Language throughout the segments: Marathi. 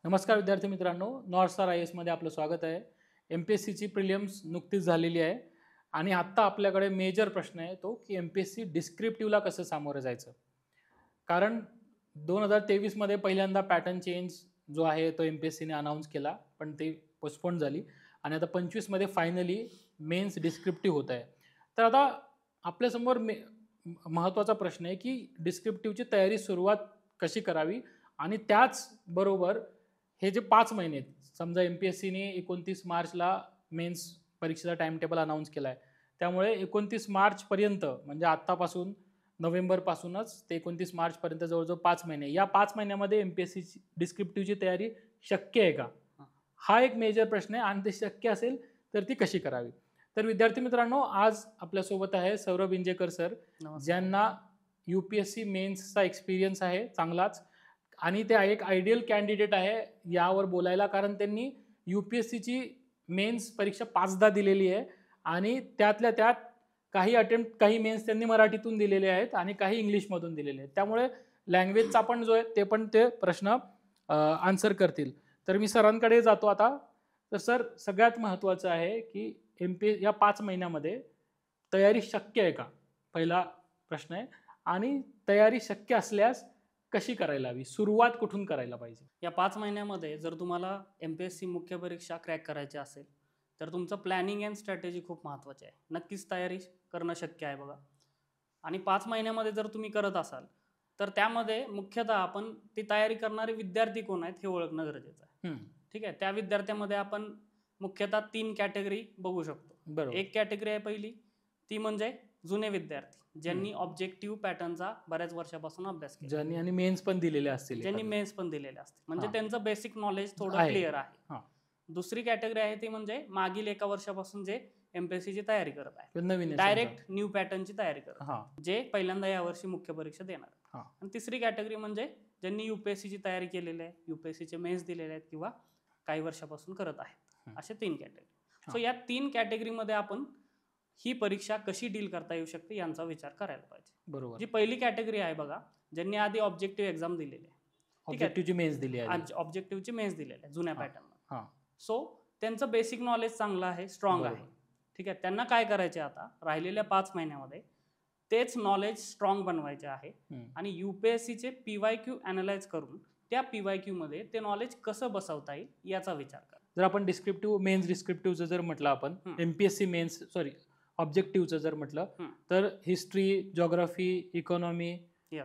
नमस्कार विद्यार्थी मित्रांनो, नॉर्थ स्टार IAS मध्ये आपलं स्वागत आहे. MPSCची प्रिलिम्स नुकतीच झालेली आहे आणि आत्ता आपल्याकडे मेजर प्रश्न आहे तो की MPSC डिस्क्रिप्टिव्हला कसं सामोरं जायचं. कारण 2023 मध्ये पहिल्यांदा पॅटर्न चेंज जो आहे तो MPSCने अनाऊन्स केला, पण ते पोस्टपोन झाली आणि आता 25 मध्ये फायनली मेन्स डिस्क्रिप्टिव्ह होत आहे. तर आता आपल्यासमोर महत्त्वाचा प्रश्न आहे की डिस्क्रिप्टिव्हची तयारी सुरुवात कशी करावी आणि त्याचबरोबर हे जे 5 महिने आहेत, समजा MPSCने 29 मार्चला मेन्स परीक्षेचा टाइम टेबल अनाऊन्स केला आहे. त्यामुळे 29 मार्चपर्यंत म्हणजे आत्तापासून नोव्हेंबरपासूनच ते 29 मार्चपर्यंत जवळजवळ 5 महिने. या 5 महिन्यामध्ये MPSCची डिस्क्रिप्टिव्हची तयारी शक्य आहे का? हा एक मेजर प्रश्न आहे आणि ते शक्य असेल तर ती कशी करावी? तर विद्यार्थी मित्रांनो, आज आपल्यासोबत आहे सौरभ इंजेकर सर, ज्यांना UPSC मेन्सचा एक्सपिरियन्स आहे चांगलाच आणि ते एक आयडियल कॅन्डिडेट आहे यावर बोलायला, कारण त्यांनी UPSCची मेन्स परीक्षा 5दा दिलेली आहे आणि त्यातल्या त्यात काही मेन्स त्यांनी मराठीतून दिलेले आहेत आणि काही इंग्लिशमधून दिलेले आहेत. त्यामुळे लँग्वेजचा पण जो आहे ते प्रश्न आन्सर करतील. तर मी सरांकडे जातो आता. तर सर, सगळ्यात महत्त्वाचं आहे की या 5 महिन्यामध्ये तयारी शक्य आहे का? पहिला प्रश्न आहे. आणि तयारी शक्य असल्यास कशी करायला हवी? सुरुवात कुठून करायला पाहिजे? या 5 महिन्यामध्ये जर तुम्हाला MPSC मुख्य परीक्षा क्रॅक करायची असेल तर तुमचं प्लॅनिंग अँड स्ट्रॅटेजी खूप महत्त्वाची आहे. नक्कीच तयारी करणं शक्य आहे बघा. आणि 5 महिन्यामध्ये जर तुम्ही करत असाल तर त्यामध्ये मुख्यतः आपण ती तयारी करणारे विद्यार्थी कोण आहेत हे ओळखणं गरजेचं आहे. ठीक आहे. त्या विद्यार्थ्यामध्ये आपण मुख्यतः 3 कॅटेगरी बघू शकतो. एक कॅटेगरी आहे पहिली, ती म्हणजे जुने विद्यार्थी ज्यांनी ऑब्जेक्टिव्ह पॅटर्नचा बऱ्याच वर्षापासून अभ्यास केला, ज्यांनी मेन्स पण दिलेले असतील, म्हणजे त्यांचं बेसिक नॉलेज थोडं क्लिअर आहे. दुसरी कॅटेगरी आहे ती म्हणजे मागील एका वर्षापासून जे MPSCची तयारी करत आहे, डायरेक्ट न्यू पॅटर्नची तयारी करत, जे पहिल्यांदा यावर्षी मुख्य परीक्षा देणार. आणि तिसरी कॅटेगरी म्हणजे ज्यांनी UPSCची तयारी केलेली आहे, UPSCचे मेन्स दिलेले आहेत किंवा काही वर्षापासून करत आहेत. असे 3 कॅटेगरी. सो या 3 कॅटेगरीमध्ये आपण ही परीक्षा कशी डील करता येऊ शकते यांचा विचार करायला पाहिजे. बरोबर. जी पहिली कॅटेगरी आहे बघा, ज्यांनी आधी ऑब्जेक्टिव्ह एक्झाम दिलेली आहे, ऑब्जेक्टिव्हची मेन्स दिली आहे, ऑब्जेक्टिव्हची मेन्स दिलेली आहे जुन्या पॅटर्न. सो त्यांचं बेसिक नॉलेज चांगलं आहे, स्ट्रॉंग आहे. ठीक आहे. त्यांना काय करायचे आता राहिलेल्या 5 महिन्यामध्ये तेच नॉलेज स्ट्रॉंग बनवायचे आहे आणि UPSCचे PYQ अॅनालाइज करून त्या PYQ मध्ये ते नॉलेज कसं बसवता येईल याचा विचार करा. जर आपण मेन्स डिस्क्रिप्टिव्हचं जर म्हटलं, आपण MPSC मेन्स ऑब्जेक्टिव्हचं जर म्हटलं तर हिस्ट्री, जिओग्राफी, इकॉनॉमी,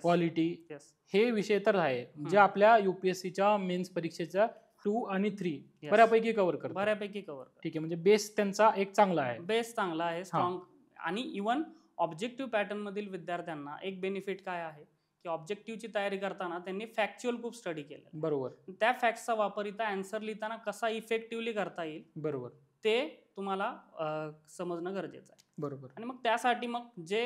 पॉलिटी हे विषय तर आहे जे आपल्या UPSCच्या मेन्स परीक्षेच्या 2 आणि 3 बऱ्यापैकी कव्हर करतात. ठीक आहे. म्हणजे बेस त्यांचा एक चांगला आहे, स्ट्रॉंग. आणि इव्हन ऑब्जेक्टिव्ह पॅटर्न मधील विद्यार्थ्यांना एक बेनिफिट काय आहे की ऑब्जेक्टिव्हची तयारी करताना त्यांनी फॅक्च्युअल खूप स्टडी केलं. बरोबर. त्या फॅक्टचा वापर इथं आन्सर लिहिताना कसा इफेक्टिव्हली करता येईल, बरोबर, ते तुम्हाला समजणं गरजेचं आहे. बरोबर. आणि मग त्यासाठी जे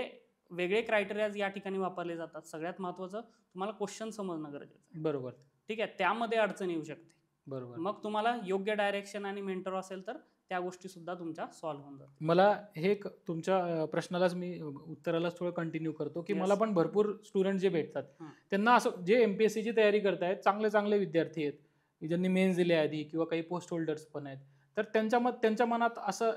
वेगळे क्रायटेरियाज या ठिकाणी वापरले जातात, सगळ्यात महत्त्वाचं तुम्हाला क्वेश्चन समजणं गरजेचं आहे. बरोबर. ठीक आहे. त्यामध्ये अडचण येऊ शकते. बरोबर. मग तुम्हाला योग्य डायरेक्शन आणि मेंटर असेल तर त्या गोष्टी सुद्धा तुमच्या सॉल्व्ह होऊन जातात. मला हे तुमच्या प्रश्नालाच मी उत्तरालाच थोडं कंटिन्यू करतो की मला पण भरपूर स्टुडंट जे भेटतात त्यांना असं जे MPSCची तयारी करतायत, चांगले विद्यार्थी आहेत ज्यांनी मेन्स दिले आधी किंवा काही पोस्ट होल्डर्स पण आहेत, तर त्यांच्या मनात असं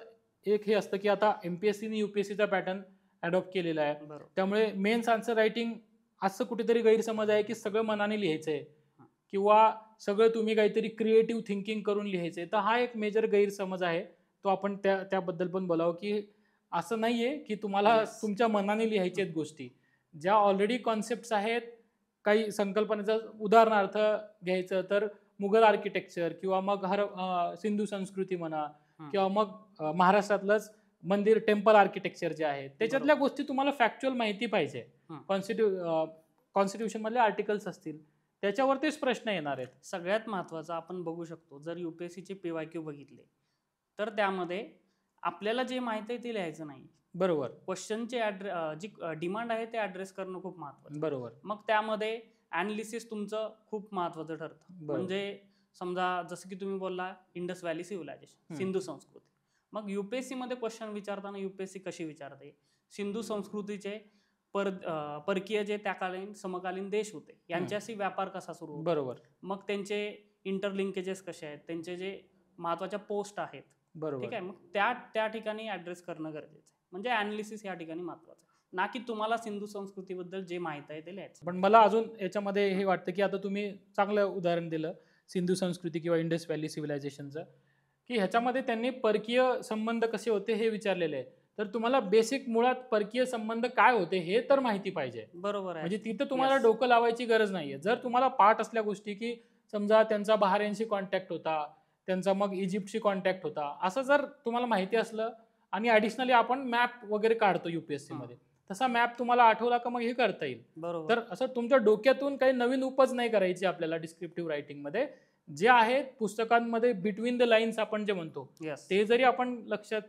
एक हे असतं की आता MPSCने UPSCचा पॅटर्न अडॉप्ट केलेला आहे, त्यामुळे मेन्स आन्सर रायटिंग असं कुठेतरी गैरसमज आहे की सगळं मनाने लिहायचं आहे किंवा सगळं तुम्ही काहीतरी क्रिएटिव्ह थिंकिंग करून लिहायचंय. तर हा एक मेजर गैरसमज आहे, तो आपण त्याबद्दल पण बोलावं की असं नाहीये की तुम्हाला तुमच्या मनाने लिहायच्या आहेत गोष्टी. ज्या ऑलरेडी कॉन्सेप्ट्स आहेत, काही संकल्पनेचं उदाहरणार्थ घ्यायचं तर मुघल आर्किटेक्चर किंवा मग सिंधू संस्कृती म्हणा किंवा मग महाराष्ट्रातलंच मंदिर टेम्पल आर्किटेक्चर जे आहे त्याच्यातल्या गोष्टी तुम्हाला फॅक्च्युअल माहिती पाहिजे. कॉन्स्टिट्यूशन मधले आर्टिकल्स असतील त्याच्यावर तेच प्रश्न येणार आहेत. सगळ्यात महत्त्वाचं आपण बघू शकतो, जर UPSCचे PYQ बघितले तर त्यामध्ये आपल्याला जे माहिती आहे ते लिहायचं नाही. बरोबर. क्वेश्चनचे जी डिमांड आहे ते ॲड्रेस करणं खूप महत्त्वाचं. बरोबर. मग त्यामध्ये ॲनालिसिस तुमचं खूप महत्त्वाचं ठरतं. म्हणजे समजा जसं की तुम्ही बोलला इंडस व्हॅली सिव्हिलायझेशन, सिंधू संस्कृती. मग UPSC मध्ये क्वेश्चन विचारताना UPSC कशी विचारते, सिंधू संस्कृतीचे परकीय जे त्याकालीन समकालीन देश होते यांच्याशी व्यापार कसा सुरू होता, बरोबर, मग त्यांचे इंटरलिंकेजेस कसे आहेत, त्यांचे जे महत्त्वाच्या पोस्ट आहेत, ठीक बरोबर. आहे. मग त्या ठिकाणी ॲड्रेस करणं गरजेचं आहे. म्हणजे ॲनालिसिस या ठिकाणी महत्त्वाचं आहे, ना की तुम्हाला सिंधू संस्कृतीबद्दल जे माहीत आहे ते लिहायचं. पण मला अजून याच्यामध्ये हे वाटतं की आता तुम्ही चांगलं उदाहरण दिलं सिंधू संस्कृती किंवा इंडस व्हॅली सिव्हिलायझेशनचं, की ह्याच्यामध्ये त्यांनी परकीय संबंध कसे होते हे विचारलेले आहे. तर तुम्हाला बेसिक मुळात परकीय संबंध काय होते हे तर माहिती पाहिजे. बरोबर आहे. म्हणजे तिथं तुम्हाला Yes. डोकं लावायची गरज नाहीये. जर तुम्हाला पाठ असल्या गोष्टी की समजा त्यांचा बहारेनशी कॉन्टॅक्ट होता, त्यांचा मग इजिप्तशी कॉन्टॅक्ट होता, असं जर तुम्हाला माहिती असलं आणि ॲडिशनली आपण मॅप वगैरे काढतो UPSC मध्ये, तसा मॅप तुम्हाला आठवला का मग हे करता येईल. बरोबर. तर असं तुमच्या डोक्यातून काही नवीन उपज नाही करायची आपल्याला डिस्क्रिप्टिव्ह रायटिंगमध्ये. जे आहेत पुस्तकांमध्ये बिटवीन द लाईन्स आपण जे म्हणतो येस, ते जरी आपण लक्षात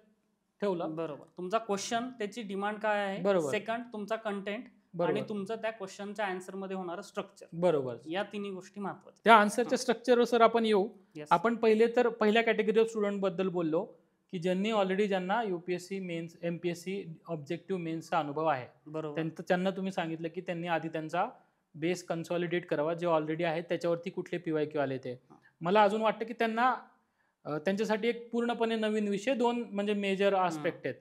ठेवलं. बरोबर. तुमचा क्वेश्चन, त्याची डिमांड काय आहे, बरोबर. सेकंड तुमचा कंटेंट, आणि बरोबर तुमचं त्या क्वेश्चनच्या आन्सर मध्ये होणारं स्ट्रक्चर, बरोबर. या तिन्ही गोष्टी महत्त्वाच्या. त्या आन्सरच्या स्ट्रक्चरवर सर आपण येऊ. Yes. आपण पहिल्या कॅटेगरी ऑफ स्टुडंट बद्दल बोललो की ज्यांना UPSC मेन्स MPSC ऑब्जेक्टिव्ह मेन्सचा अनुभव आहे. बरोबर. त्यांना तुम्ही सांगितलं की त्यांनी आधी त्यांचा बेस कन्सॉलिडेट करावा, जे ऑलरेडी आहे त्याच्यावरती कुठले PYQ आले ते. मला अजून वाटतं की त्यांना त्यांच्यासाठी एक पूर्णपणे नवीन विषय 2 म्हणजे मेजर आस्पेक्ट आहेत.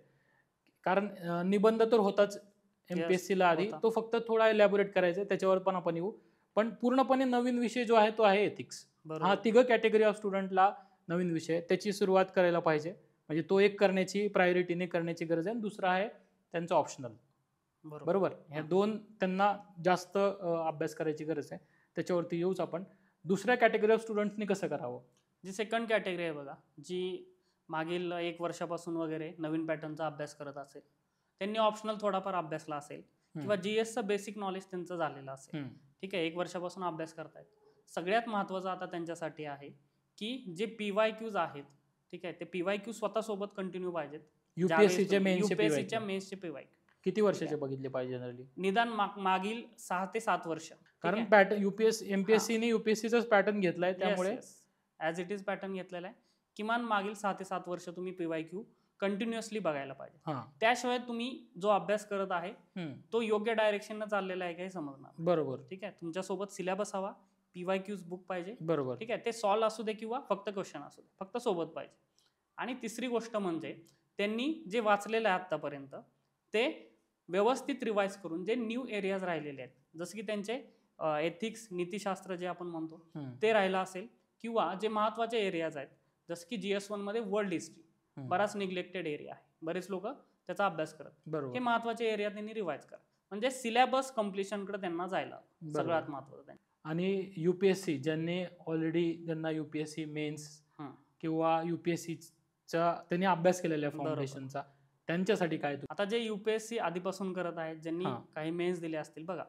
कारण निबंध तर होताच MPSC ला आधी, होता. तो फक्त थोडा एलॅबोरेट करायचा आहे, त्याच्यावर पण आपण येऊ. पण पूर्णपणे नवीन विषय जो आहे तो आहे एथिक्स. हा बरोबर. तिघं कॅटेगरी ऑफ स्टुडंटला नवीन विषय आहे. त्याची सुरुवात करायला पाहिजे. म्हणजे तो एक करण्याची प्रायोरिटीने करण्याची गरज आहे. आणि दुसरा आहे त्यांचं ऑप्शनल. बरोबर. ह्या 2 त्यांना जास्त अभ्यास करायची गरज आहे. त्याच्यावरती येऊच आपण. दुसऱ्या कॅटेगरी ऑफ स्टुडंट्सनी कसं करावं? जी सेकंड कॅटेगरी आहे बघा, जी मागील 1 वर्षापासून वगैरे नवीन पॅटर्नचा अभ्यास करत असेल, त्यांनी ऑप्शनल थोडाफार अभ्यासला असेल किंवा GSचं बेसिक नॉलेज त्यांचं झालेलं असेल, ठीक आहे, 1 वर्षापासून अभ्यास करतायत. सगळ्यात महत्त्वाचं आता त्यांच्यासाठी आहे की जे PYQs आहेत, ठीक आहे, ते PYQ स्वतःसोबत कंटिन्यू पाहिजेत. UPSCचे UPSCच्या मेन्सचे PYQ किती वर्षाचे बघितले पाहिजे जनरली? निदान मागील 6 ते 7 वर्ष. कारण पॅटर्न MPSCने UPSCचाच पॅटर्न घेतलाय, त्यामुळे ॲज इट इज पॅटर्न घेतलेला आहे. किमान मागील 6 ते 7 वर्ष तुम्ही PYQ कंटिन्युअसली बघायला पाहिजे. त्याशिवाय तुम्ही जो अभ्यास करत आहे तो योग्य डायरेक्शननं चाललेला आहे काही समजणार. बरोबर. ठीक आहे, तुमच्यासोबत सिलेबस हवा, PYQs बुक पाहिजे. बरोबर. ठीक आहे, ते सॉल्व असू दे किंवा फक्त क्वेश्चन असू दे, फक्त सोबत पाहिजे. आणि तिसरी गोष्ट म्हणजे त्यांनी जे वाचलेलं आहे आत्तापर्यंत ते व्यवस्थित रिवाइज करून जे न्यू एरियाज राहिलेले आहेत, जसं की त्यांचे एथिक्स, नीतिशास्त्र जे आपण म्हणतो ते राहिलं असेल, किंवा जे महत्त्वाचे एरियाज आहेत जसं की GS1 मध्ये वर्ल्ड हिस्ट्री बराच निग्लेक्टेड एरिया आहे, बरेच लोक त्याचा अभ्यास करत. हे महत्त्वाचे एरिया त्यांनी रिवाइज करा, म्हणजे सिलेबस कम्प्लिशनकडे त्यांना जायला सगळ्यात महत्त्वाचं. आणि UPSC ज्यांना UPSC मेन्स किंवा UPSCचा त्यांनी अभ्यास केलेला आहे फाउंडेशनचा, त्यांच्यासाठी काय? आता जे UPSC आधीपासून करत आहेत, ज्यांनी काही मेन्स दिले असतील बघा,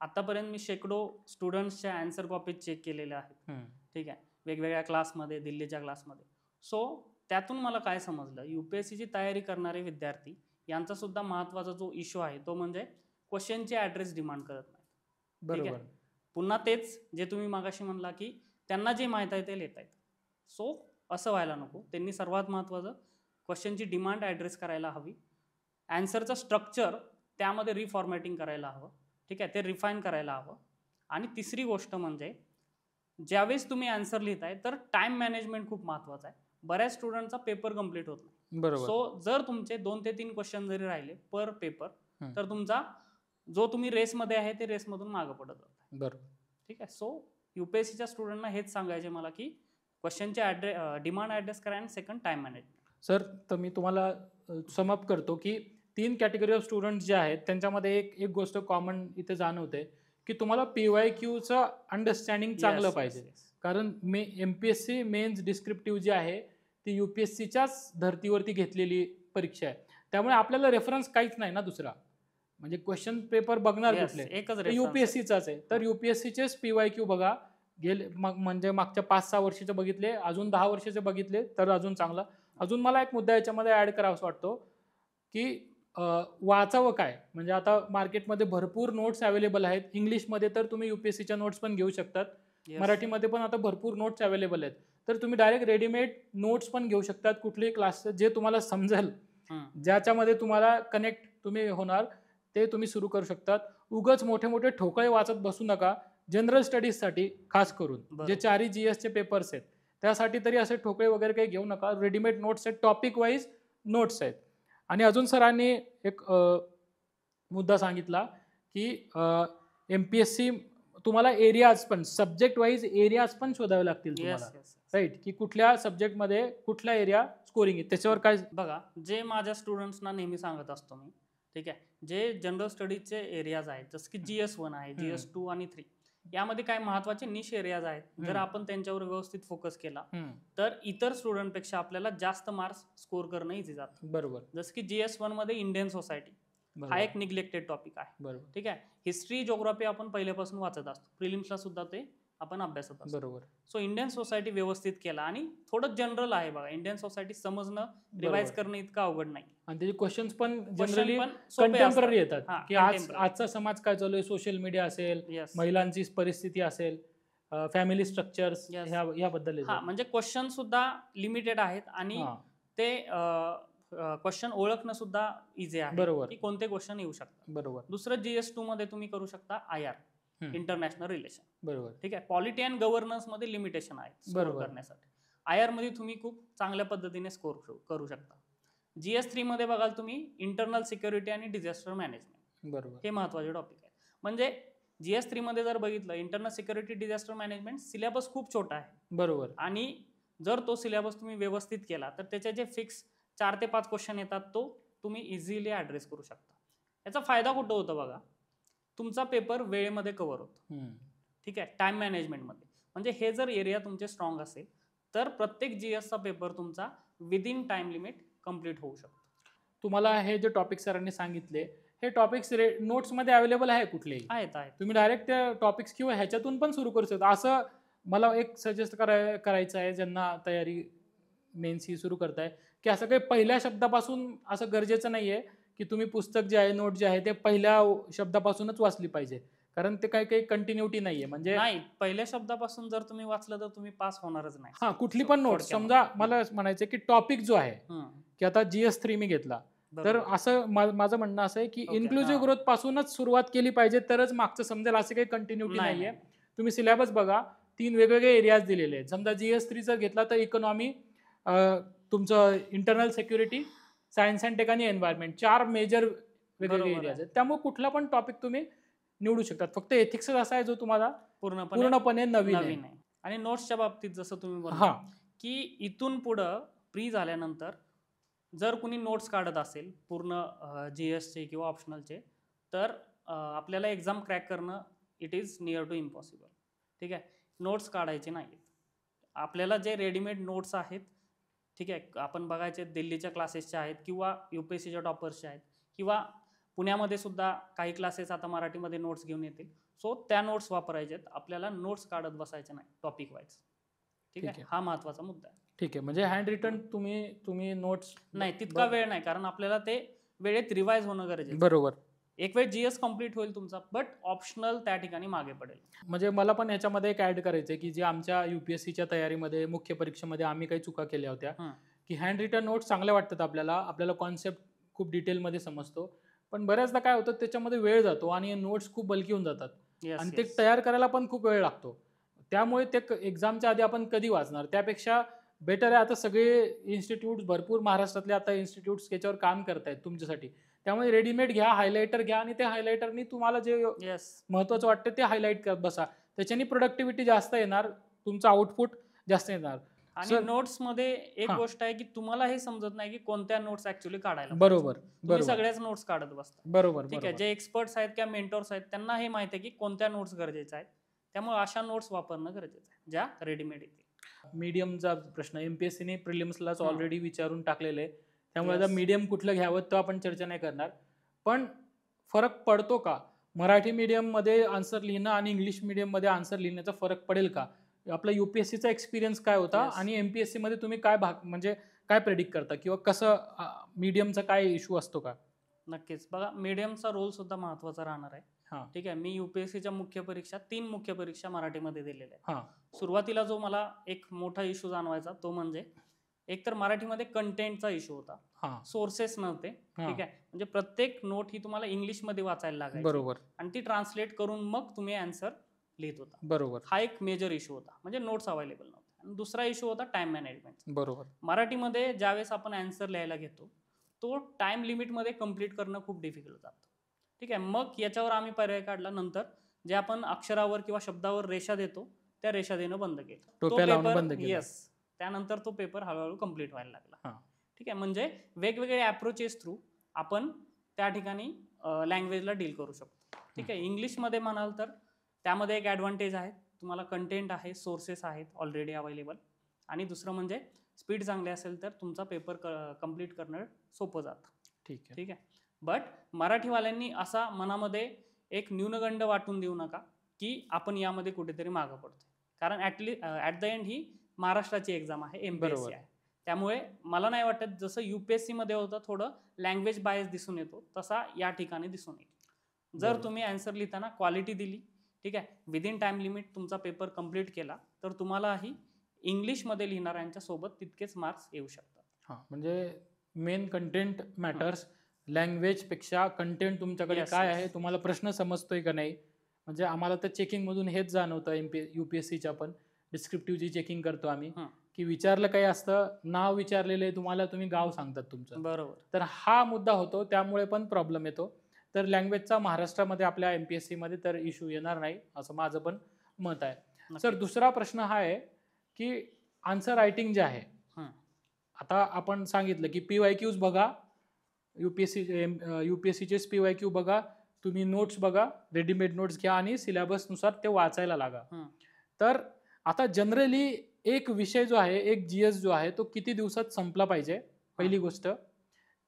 आतापर्यंत मी शेकडो स्टुडंट्सच्या आन्सर कॉपीज चेक केलेल्या आहेत, ठीक आहे, वेगवेगळ्या क्लासमध्ये, दिल्लीच्या क्लासमध्ये. सो त्यातून मला काय समजलं, UPSCची तयारी करणारे विद्यार्थी यांचा सुद्धा महत्त्वाचा जो इश्यू आहे तो म्हणजे क्वेश्चनचे ॲड्रेस डिमांड करत नाहीत. बरोबर. पुन्हा तेच जे तुम्ही मागाशी म्हणला की त्यांना जे माहीत आहे ते लिहित आहेत. सो असं व्हायला नको. त्यांनी सर्वात महत्त्वाचं क्वेश्चनची डिमांड ॲड्रेस करायला हवी, ॲन्सरचं स्ट्रक्चर त्यामध्ये रिफॉर्मॅटिंग करायला हवं, ठीक आहे, ते रिफाईन करायला हवं. आणि तिसरी गोष्ट म्हणजे ज्यावेळेस तुम्ही ॲन्सर लिहिताय तर टाईम मॅनेजमेंट खूप महत्त्वाचं आहे. बऱ्याच स्टुडंटचा पेपर कंप्लीट होत नाही. बरोबर. सो जर तुमचे 2 ते 3 क्वेश्चन जरी राहिले पर पेपर, तर तुमचा जो तुम्ही रेसमध्ये आहे ते रेसमधून मागं पडत जात. बरोबर. ठीक आहे. सो UPSCच्या स्टुडंटना हेच सांगायचे मला की क्वेश्चनचे डिमांड ॲड्रेस करा आणि सेकंड टाईम मॅनेजमेंट. सर, तर मी तुम्हाला समअप करतो की 3 कॅटेगरी ऑफ स्टुडंट जे आहेत त्यांच्यामध्ये एक गोष्ट कॉमन इथे जाणवते की तुम्हाला PYQचं अंडरस्टँडिंग चांगलं पाहिजे. कारण MPSC मेन्स डिस्क्रिप्टिव्ह जी आहे ती UPSCच्याच धर्तीवरती घेतलेली परीक्षा आहे, त्यामुळे आपल्याला रेफरन्स काहीच नाही ना दुसरा. म्हणजे क्वेश्चन पेपर बघणार कुठले, एकच UPSCचाच आहे. तर UPSCचेच PYQ बघा, म्हणजे मागच्या 5-6 वर्षाचे बघितले, अजून 10 वर्षाचे बघितले तर अजून चांगलं. अजून मला एक मुद्दा याच्यामध्ये ऍड करावा असं वाटतो की वाचावं काय. म्हणजे आता मार्केटमध्ये भरपूर नोट्स अवेलेबल आहेत. इंग्लिशमध्ये तर तुम्ही UPSCच्या नोट्स पण घेऊ शकतात, मराठीमध्ये पण आता भरपूर नोट्स अवेलेबल आहेत. तर तुम्ही डायरेक्ट रेडीमेड नोट्स पण घेऊ शकतात कुठल्याही क्लासचं, जे तुम्हाला समजेल, ज्याच्यामध्ये तुम्हाला कनेक्ट तुम्ही होणार ते तुम्ही सुरू करू शकतात. उगाच मोठे मोठे ठोकळे वाचत बसू नका. जनरल स्टडीजसाठी खास करून बरोबर. जे 4 GSचे पेपर्स आहेत त्यासाठी तरी असे ठोकळे वगैरे काही घेऊ नका. रेडीमेड नोट्स आहेत, टॉपिक वाईज नोट्स आहेत. आणि अजून सरांनी एक मुद्दा सांगितला की MPSC तुम्हाला एरियाज पण सब्जेक्ट वाईज एरियाज पण शोधावे लागतील तुम्हाला, राईट, की कुठल्या सब्जेक्टमध्ये कुठला एरिया स्कोरिंग आहे त्याच्यावर काय. बघा, जे माझ्या स्टुडंट्सना नेहमी सांगत असतो मी, ठीक आहे, जे जनरल स्टडीजचे एरियाज आहेत जसं की GS1 आहे, GS2 आणि 3, यामध्ये काय महत्वाचे निश एरियाज आहेत. जर आपण त्यांच्यावर व्यवस्थित फोकस केला तर इतर स्टुडंटपेक्षा आपल्याला जास्त मार्क्स स्कोर करणं इझी जातं. बरोबर. जसं की GS1 मध्ये इंडियन सोसायटी हा एक निग्लेक्टेड टॉपिक आहे. बरोबर. ठीक आहे. हिस्ट्री जिओग्राफी आपण पहिल्यापासून वाचत असतो, प्रिलिम्सला सुद्धा ते आपण अभ्यासत असतो. बरोबर. सो इंडियन सोसायटी व्यवस्थित केला आणि थोडं जनरल आहे बघा. इंडियन सोसायटी समजणं, रिवाइज करणं इतकं अवघड नाही. आणि त्याचे क्वेश्चन्स पण जनरली सोपे कंटेम्पररी असतात. येतात की आजचा समाज काय चालू आहे, सोशल मीडिया असेल, महिलांची परिस्थिती असेल, फॅमिली स्ट्रक्चर्स याबद्दल हा, म्हणजे क्वेश्चन सुद्धा लिमिटेड आहेत आणि ते क्वेश्चन ओळखणं सुद्धा इझी आहे. बरोबर. की कोणते क्वेश्चन येऊ शकतात. बरोबर. दुसरं GS2 मध्ये तुम्ही करू शकता IR, इंटरनॅशनल रिलेशन. बरोबर. ठीक आहे. पॉलिटी अँड गव्हर्नन्स मध्ये लिमिटेशन आहेत स्कोर करण्यासाठी. IR मध्ये तुम्ही खूप चांगल्या पद्धतीने स्कोर करू शकता. GS3 मध्ये बघाल तुम्ही इंटरनल सिक्युरिटी आणि डिझास्टर मॅनेजमेंट. बरोबर. हे महत्वाचे टॉपिक आहे. म्हणजे GS3 मध्ये जर बघितलं, internal security, disaster management, syllabus खूप छोटा आहे. बरोबर. आणि जर तो सिलेबस तुम्ही व्यवस्थित केला तर त्याचे जे फिक्स 4 ते 5 क्वेश्चन येतात तो तुम्ही इझिली ॲड्रेस करू शकता. याचा फायदा कुठं होतो बघा, तुमचा पेपर वेळेमध्ये कव्हर होतो. ठीक आहे. टाइम मॅनेजमेंटमध्ये, म्हणजे हे जर एरिया तुमचे स्ट्रॉंग असेल तर प्रत्येक GSचा पेपर तुमचा विदिन टाइम लिमिट कंप्लीट होऊ शकतो. तुम्हाला हे जे टॉपिक सरांनी सांगितले, हे टॉपिक्स नोट्समध्ये अवेलेबल आहे कुठलेही? आहेत. तुम्ही डायरेक्ट त्या टॉपिक्स किंवा ह्याच्यातून पण सुरू करू शकता. असं मला एक सजेस्ट करायचं आहे ज्यांना तयारी मेन्स ही सुरू करताय, की असं काही पहिल्या शब्दापासून असं गरजेचं नाही आहे की तुम्ही पुस्तक जे आहे, नोट जे आहे ते पहिल्या शब्दापासूनच वाचली पाहिजे, कारण ते काही कंटिन्युटी नाही आहे. म्हणजे नाही, पहिल्या शब्दापासून जर तुम्ही वाचलं तर तुम्ही पास होणारच नाही. हा, कुठली पण नोट समजा, मला म्हणायचं की टॉपिक जो आहे की आता GS3 मी घेतला, तर असं माझं म्हणणं असं आहे की इन्क्लुझिव्ह ग्रोथ पासूनच सुरुवात केली पाहिजे, तरच मागचं समजेल. असं काही कंटिन्युटी नाहीये. तुम्ही सिलेबस बघा, 3 वेगवेगळे एरियाज दिलेले आहेत. समजा GS3 जर घेतला तर इकॉनॉमी, तुमचं internal security, science and tech आणि एन्व्हायरमेंट, 4 मेजर वेगवेगळे एरियाज आहेत. त्यामुळे कुठला पण टॉपिक तुम्ही निवडू शकतात. फक्त एथिक्सच असा आहे जो तुम्हाला पूर्णपणे नवीन आहे. आणि नोट्सच्या बाबतीत जसं तुम्ही बोलला की इथून पुढं प्री झाल्यानंतर जर कुणी नोट्स काढत असेल पूर्ण GSचे किंवा ऑप्शनलचे, तर आपल्याला एक्झाम क्रॅक करणं it is near to impossible. ठीक आहे. नोट्स काढायचे नाहीत. आपल्याला जे रेडीमेड नोट्स आहेत, ठीक आहे, आपण बघायचे दिल्लीच्या क्लासेसच्या आहेत किंवा UPSCच्या टॉपर्सच्या आहेत, किंवा पुण्यामध्ये सुद्धा काही क्लासेस आता मराठीमध्ये नोट्स घेऊन येतील. सो त्या नोट्स वापरायचेत. आपल्याला नोट्स काढत बसायचे नाही टॉपिक वाईज. ठीक आहे. हा महत्वाचा मुद्दा आहे. ठीक आहे. म्हणजे हँड रिटन तुम्ही नोट्स नाही, तितका वेळ नाही, कारण आपल्याला ते वेळेत रिवाइज होणं गरजेचं. बरोबर. एक वेळ GS कम्प्लीट होईल तुमचा, बट ऑप्शनल त्या ठिकाणी मागे पडेल. म्हणजे मला पण याच्यामध्ये एक ऍड करायचं आहे की जे आमच्या UPSCच्या तयारीमध्ये, मुख्य परीक्षेमध्ये आम्ही काही चुका केल्या होत्या, की हँड रिटन नोट्स चांगल्या वाटतात आपल्याला कॉन्सेप्ट खूप डिटेलमध्ये समजतो, पण बऱ्याचदा काय होतं त्याच्यामध्ये वेळ जातो आणि नोट्स खूप बल्की होऊन जातात आणि ते तयार करायला पण खूप वेळ लागतो. त्यामुळे ते एक्झामच्या आधी आपण कधी वाचणार, त्यापेक्षा बेटर आहे. आता सगळे इन्स्टिट्यूट, भरपूर महाराष्ट्रातले आता इन्स्टिट्यूट्स याच्यावर काम करतायत तुमच्यासाठी. त्यामुळे रेडीमेड घ्या, हायलायटर घ्या आणि त्या हायलायटरनी तुम्हाला जे महत्वाचं वाटतं ते हायलाइट करत बसा. त्याच्यानी प्रोडक्टिव्हिटी जास्त येणार, तुमचं आउटपुट जास्त येणार. आणि नोट्स मध्ये एक गोष्ट आहे की तुम्हाला हे समजत नाही की कोणत्या नोट्स ऍक्च्युअली काढायला. बरोबर. तुम्ही सगळ्याच नोट्स काढत बसता. बरोबर. ठीक आहे. जे एक्सपर्ट्स आहेत किंवा मेंटॉर्स आहेत त्यांना हे माहिती आहे की कोणत्या नोट्स गरजेच्या आहेत, त्यामुळे अशा नोट्स वापरणं गरजेचं आहे ज्या रेडीमेड येतील. मीडियमचा प्रश्न MPSCने प्रिलिम्सलाच ऑलरेडी विचारून टाकलेले आहे, त्यामुळे आता मीडियम कुठलं घ्यावं तो आपण चर्चा नाही करणार. पण फरक पडतो का? मराठी मीडियममध्ये आन्सर लिहिणं आणि इंग्लिश मीडियममध्ये आन्सर लिहिण्याचा फरक पडेल का? आपला UPSCचा एक्सपिरियन्स काय होता आणि MPSC मध्ये तुम्ही काय म्हणजे काय प्रेडिक्ट करता, किंवा कसं मीडियमचा काय इश्यू असतो का? नक्कीच. बघा, मीडियमचा रोल सुद्धा महत्वाचा राहणार आहे. ठीक आहे. मी UPSCच्या मुख्य परीक्षा 3 मुख्य परीक्षा मराठीमध्ये दिलेल्या आहेत. सुरुवातीला जो मला एक मोठा इश्यू जाणवायचा तो म्हणजे एक तर मराठीमध्ये कंटेंटचा इश्यू होता, सोर्सेस नव्हते. ठीक आहे. म्हणजे प्रत्येक नोट ही तुम्हाला इंग्लिशमध्ये वाचायला लागायची. बरोबर. आणि ती ट्रान्सलेट करून मग तुम्ही आन्सर लिहित होता. बरोबर हा एक मेजर इश्यू होता, म्हणजे नोट्स अवेलेबल नव्हत्या. आणि दुसरा इश्यू होता टाइम मॅनेजमेंट. बरोबर मराठीमध्ये ज्यावेळेस आपण आन्सर लिहायला घेतो तो टाइम लिमिटमध्ये कंप्लीट करणं खूप डिफिकल्ट जातं. ठीक आहे, मग याच्यावर आम्ही पर्याय काढला. नंतर जे आपण अक्षरावर किंवा शब्दावर रेषा देतो त्या रेषा देणं बंद केलं. तो टोप्या लावणं पेपर बंद केलं. येस, त्यानंतर तो पेपर हळूहळू कंप्लीट व्हायला लागला. हां. ठीक आहे, म्हणजे वेगवेगळे अप्रोचेस थ्रू आपण त्या ठिकाणी लँग्वेजला डील करू शकतो. ठीक आहे, इंग्लिशमध्ये म्हणाल तर त्यामध्ये एक ॲडव्हान्टेज आहे, तुम्हाला कंटेंट आहे, सोर्सेस आहेत ऑलरेडी अवेलेबल. आणि दुसरं म्हणजे स्पीड चांगली असेल तर तुमचा पेपर कंप्लीट करणं सोपं जातं. ठीक आहे. ठीक आहे, बट मराठीवाल्यांनी असा मनामध्ये एक न्यूनगंड वाटून देऊ नका की आपण यामध्ये कुठेतरी मागं पडतोय. कारण ॲट द एंड ही महाराष्ट्राची एक्झाम आहे, MPSC बरोबर. आहे. त्यामुळे मला नाही वाटत जसं UPSC मध्ये होतं थोडं लँग्वेज बायस दिसून येतो तसा या ठिकाणी दिसून येईल. जर बरोबर. तुम्ही आन्सर लिहिताना क्वालिटी दिली, ठीक आहे, विदिन टाइम लिमिट तुमचा पेपर कंप्लीट केला, तर तुम्हालाही इंग्लिशमध्ये लिहिणाऱ्यांच्या सोबत तितकेच मार्क्स येऊ शकतात. हां, म्हणजे मेन कंटेंट मॅटर्स. लँग्वेजपेक्षा कंटेंट तुमच्याकडे Yes, काय yes. आहे, तुम्हाला प्रश्न समजतोय का नाही. म्हणजे आम्हाला तर चेकिंगमधून हेच जाणवतं, UPSCच्या पण डिस्क्रिप्टिव्हची चेकिंग करतो आम्ही, हं. की विचारलं काही असतं, नाव विचारलेलं आहे तुम्हाला, तुम्ही गाव सांगतात तुमचं. बरोबर. तर हा मुद्दा होतो, त्यामुळे पण प्रॉब्लेम येतो. तर लँग्वेजचा महाराष्ट्रामध्ये आपल्या MPSC मध्ये तर इश्यू येणार नाही असं माझं पण मत आहे. सर, नक्कीच. दुसरा प्रश्न हा आहे की आन्सर रायटिंग जे आहे, हं. आता आपण सांगितलं की PYQs बघा, UPSCचे PYQ बघा, तुम्ही नोट्स बघा, रेडीमेड नोट्स घ्या आणि सिलेबसनुसार ते वाचायला लागा. हं. तर आता जनरली एक विषय जो आहे, एक GS जो आहे, तो किती दिवसात संपला पाहिजे, पहिली गोष्ट.